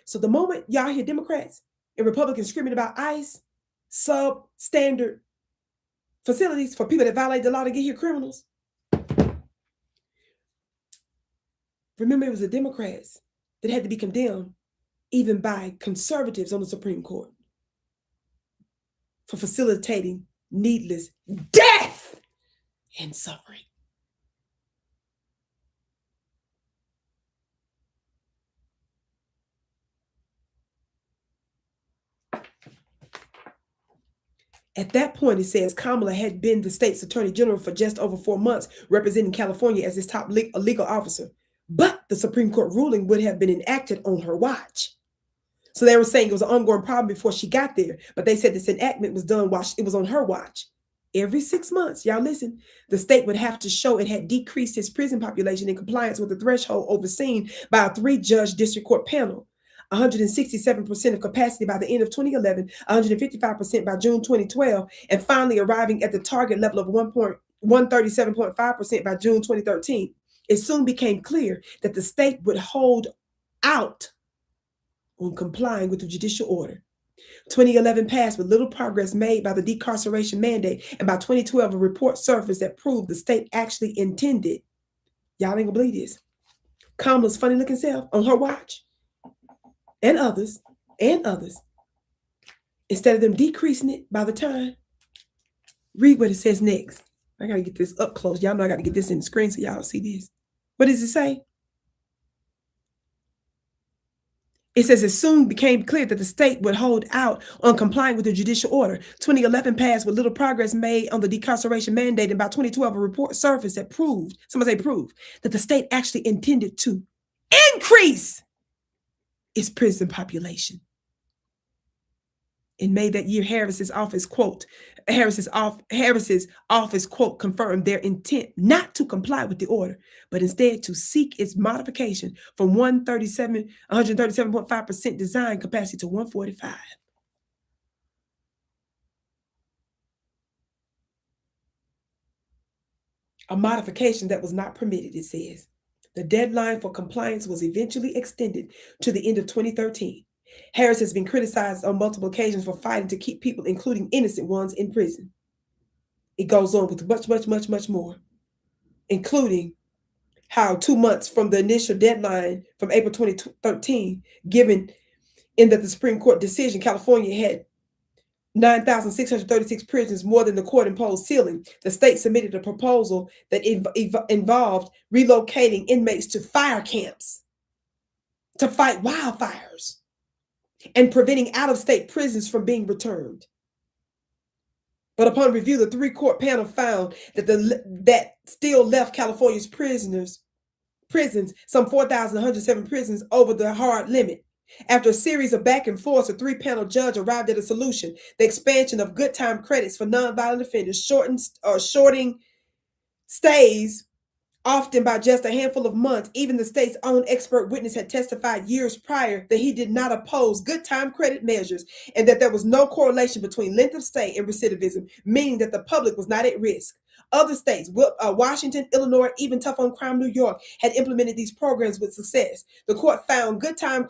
So the moment y'all hear Democrats and Republicans screaming about ICE, substandard facilities for people that violate the law to get here, criminals, remember it was the Democrats that had to be condemned even by conservatives on the Supreme Court for facilitating needless death and suffering. At that point, it says Kamala had been the state's attorney general for just over 4 months, representing California as its top legal officer. But the Supreme Court ruling would have been enacted on her watch. So they were saying it was an ongoing problem before she got there. But they said this enactment was done while it was on her watch. Every 6 months, y'all listen, the state would have to show it had decreased its prison population in compliance with the threshold overseen by a 3-judge district court panel. 167% of capacity by the end of 2011, 155% by June 2012, and finally arriving at the target level of 137.5% by June 2013. It soon became clear that the state would hold out on complying with the judicial order. 2011 passed with little progress made by the decarceration mandate, and by 2012, a report surfaced that proved the state actually intended, y'all ain't gonna believe this, Kamala's funny looking self on her watch, and others, instead of them decreasing it by the time, read what it says next. I gotta get this up close. Y'all know I gotta get this in the screen so y'all see this. What does it say? It says it soon became clear that the state would hold out on complying with the judicial order. 2011 passed with little progress made on the decarceration mandate, and by 2012, a report surfaced that proved, somebody say proved, that the state actually intended to increase its prison population. In May that year, Harris's office, quote, confirmed their intent not to comply with the order, but instead to seek its modification from 137.5% design capacity to 145. A modification that was not permitted, it says. The deadline for compliance was eventually extended to the end of 2013. Harris has been criticized on multiple occasions for fighting to keep people, including innocent ones, in prison. It goes on with much more, including how 2 months from the initial deadline from April 2013, given in that the Supreme Court decision, California had 9,636 prisons, more than the court-imposed ceiling. The state submitted a proposal that involved relocating inmates to fire camps to fight wildfires and preventing out-of-state prisons from being returned. But upon review, the 3-court panel found that that still left California's prisons, some 4,107 prisons, over the hard limit. After a series of back and forth, a 3-panel judge arrived at a solution: the expansion of good time credits for nonviolent offenders, shorting stays often by just a handful of months. Even the state's own expert witness had testified years prior that he did not oppose good time credit measures and that there was no correlation between length of stay and recidivism, meaning that the public was not at risk. Other states, Washington, Illinois, even tough on crime New York, had implemented these programs with success. The court found good time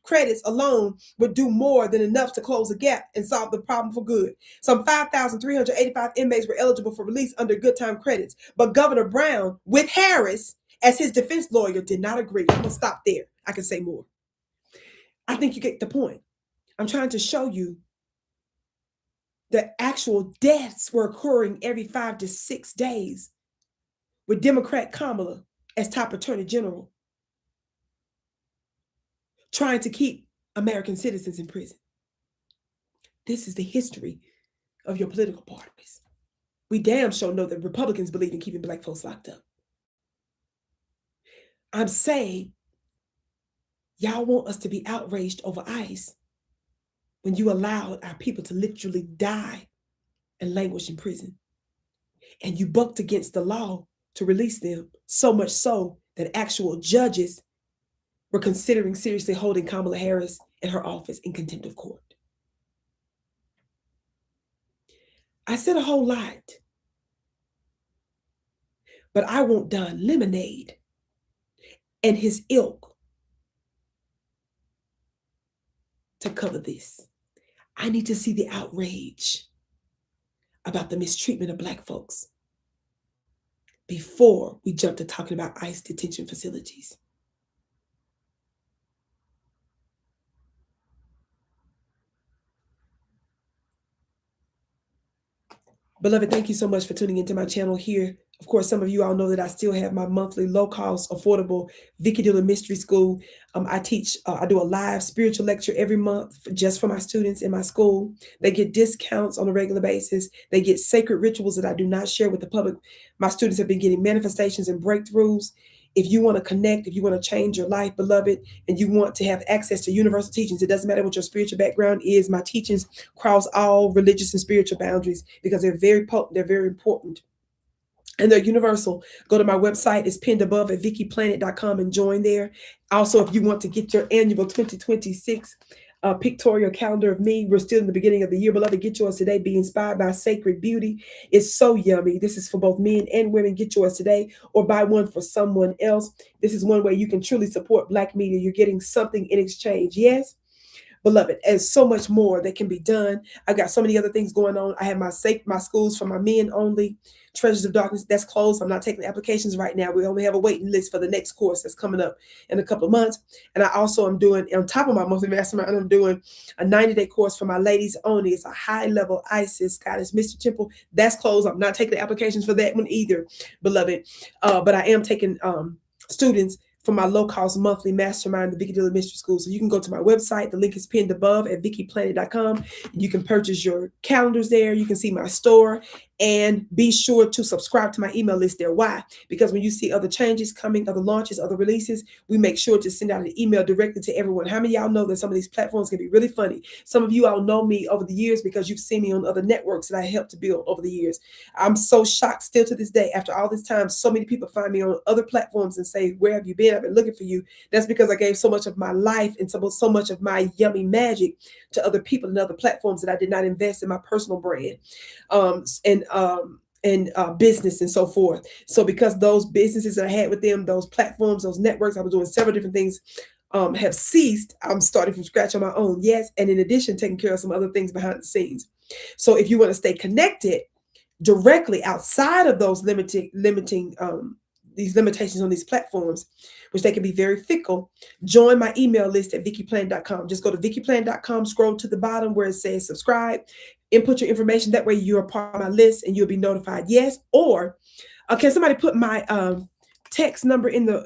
credits alone would do more than enough to close the gap and solve the problem for good. Some 5,385 inmates were eligible for release under good time credits, but Governor Brown, with Harris as his defense lawyer, did not agree. I'm gonna stop there. I can say more. I think you get the point. I'm trying to show you the actual deaths were occurring every 5 to 6 days with Democrat Kamala as top attorney general, trying to keep American citizens in prison. This is the history of your political parties. We damn sure know that Republicans believe in keeping Black folks locked up. I'm saying y'all want us to be outraged over ICE when you allowed our people to literally die and languish in prison. And you bucked against the law to release them, so much so that actual judges were considering seriously holding Kamala Harris and her office in contempt of court. I said a whole lot, but I want Don Lemonade and his ilk to cover this. I need to see the outrage about the mistreatment of Black folks before we jump to talking about ICE detention facilities. Beloved, thank you so much for tuning into my channel here. Of course, some of you all know that I still have my monthly low-cost, affordable Vicki Dillard Mystery School. I do a live spiritual lecture every month just for my students in my school. They get discounts on a regular basis. They get sacred rituals that I do not share with the public. My students have been getting manifestations and breakthroughs. If you want to connect, if you want to change your life, beloved, and you want to have access to universal teachings, it doesn't matter what your spiritual background is. My teachings cross all religious and spiritual boundaries because they're very potent, they're very important, and they're universal. Go to my website. It's pinned above at VickiPlanet.com and join there. Also, if you want to get your annual 2026 pictorial calendar of me. We're still in the beginning of the year. Beloved, get yours today. Be inspired by sacred beauty. It's so yummy. This is for both men and women. Get yours today or buy one for someone else. This is one way you can truly support Black media. You're getting something in exchange. Yes? Beloved, and so much more that can be done. I've got so many other things going on. I have my schools for my men only, Treasures of Darkness, that's closed. I'm not taking applications right now. We only have a waiting list for the next course that's coming up in a couple of months. And I also am doing, on top of my monthly mastermind, I'm doing a 90-day course for my ladies only. It's a high-level Isis Goddess Mystery Temple. That's closed. I'm not taking the applications for that one either, beloved. But I am taking students for my low-cost monthly mastermind, the Vicki Dillard Mystery School. So you can go to my website. The link is pinned above at VickiPlanet.com. You can purchase your calendars there. You can see my store. And be sure to subscribe to my email list there. Why? Because when you see other changes coming, other launches, other releases, we make sure to send out an email directly to everyone. How many of y'all know that some of these platforms can be really funny? Some of you all know me over the years because you've seen me on other networks that I helped to build over the years. I'm so shocked still to this day. After all this time, so many people find me on other platforms and say, where have you been? I've been looking for you. That's because I gave so much of my life and so much of my yummy magic to other people and other platforms that I did not invest in my personal brand. And business and so forth. So because those businesses that I had with them, those platforms, those networks, I was doing several different things, have ceased. I'm starting from scratch on my own. Yes. And in addition, taking care of some other things behind the scenes. So if you want to stay connected directly outside of those these limitations on these platforms, which they can be very fickle, join my email list at VickiPlanet.com. Just go to VickiPlanet.com, scroll to the bottom where it says subscribe, input your information. That way you're a part of my list and you'll be notified. Yes. Or can somebody put my text number in the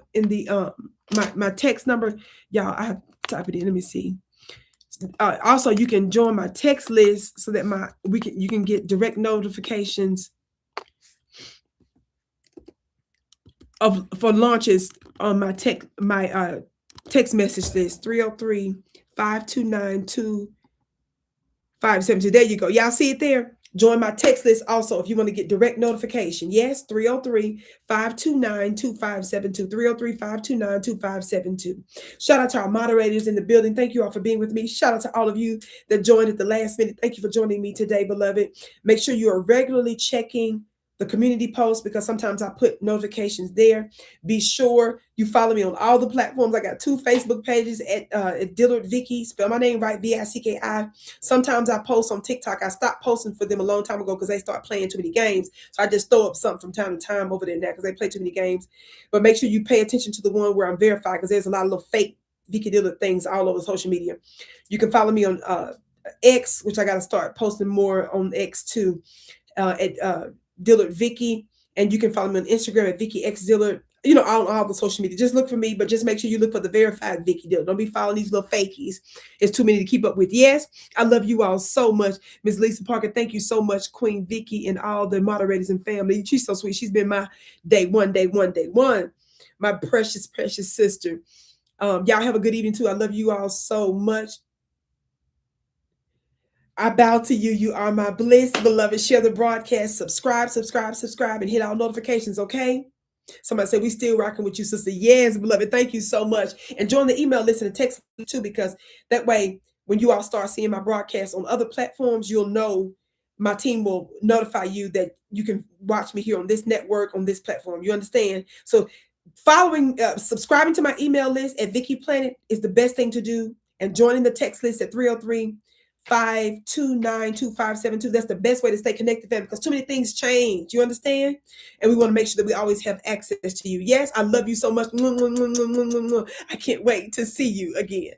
my text number? Y'all, I have to type it in. Let me see. Also, you can join my text list so that you can get direct notifications for launches on my text message list, 303-529-2572. There you go. Y'all see it there? Join my text list also if you want to get direct notification. Yes, 303-529-2572. 303-529-2572. Shout out to our moderators in the building. Thank you all for being with me. Shout out to all of you that joined at the last minute. Thank you for joining me today, beloved. Make sure you are regularly checking the community post because sometimes I put notifications there. Be sure you follow me on all the platforms. I got 2 Facebook pages at Dillard Vicki. Spell my name right, Vicki. Sometimes I post on TikTok. I stopped posting for them a long time ago because they start playing too many games. So I just throw up something from time to time over there now because they play too many games. But make sure you pay attention to the one where I'm verified because there's a lot of little fake Vicki Dillard things all over social media. You can follow me on X, which I got to start posting more on X too, at Dillard Vicki, and you can follow me on Instagram at Vicki X Dillard. You know, all the social media. Just look for me, but just make sure you look for the verified Vicki Dillard. Don't be following these little fakies. It's too many to keep up with. Yes, I love you all so much. Ms. Lisa Parker, thank you so much, Queen Vicki, and all the moderators and family. She's so sweet. She's been my day one. My precious, precious sister. Y'all have a good evening too. I love you all so much. I bow to you. You are my bliss, beloved. Share the broadcast. Subscribe, and hit all notifications, okay? Somebody said, we still rocking with you, sister. Yes, beloved. Thank you so much. And join the email list and the text too, because that way, when you all start seeing my broadcast on other platforms, you'll know my team will notify you that you can watch me here on this network, on this platform. You understand? So subscribing to my email list at Vicki Planet is the best thing to do. And joining the text list at 303-529-2572. That's the best way to stay connected, family, because too many things change. You understand? And we want to make sure that we always have access to you. Yes, I love you so much. I can't wait to see you again.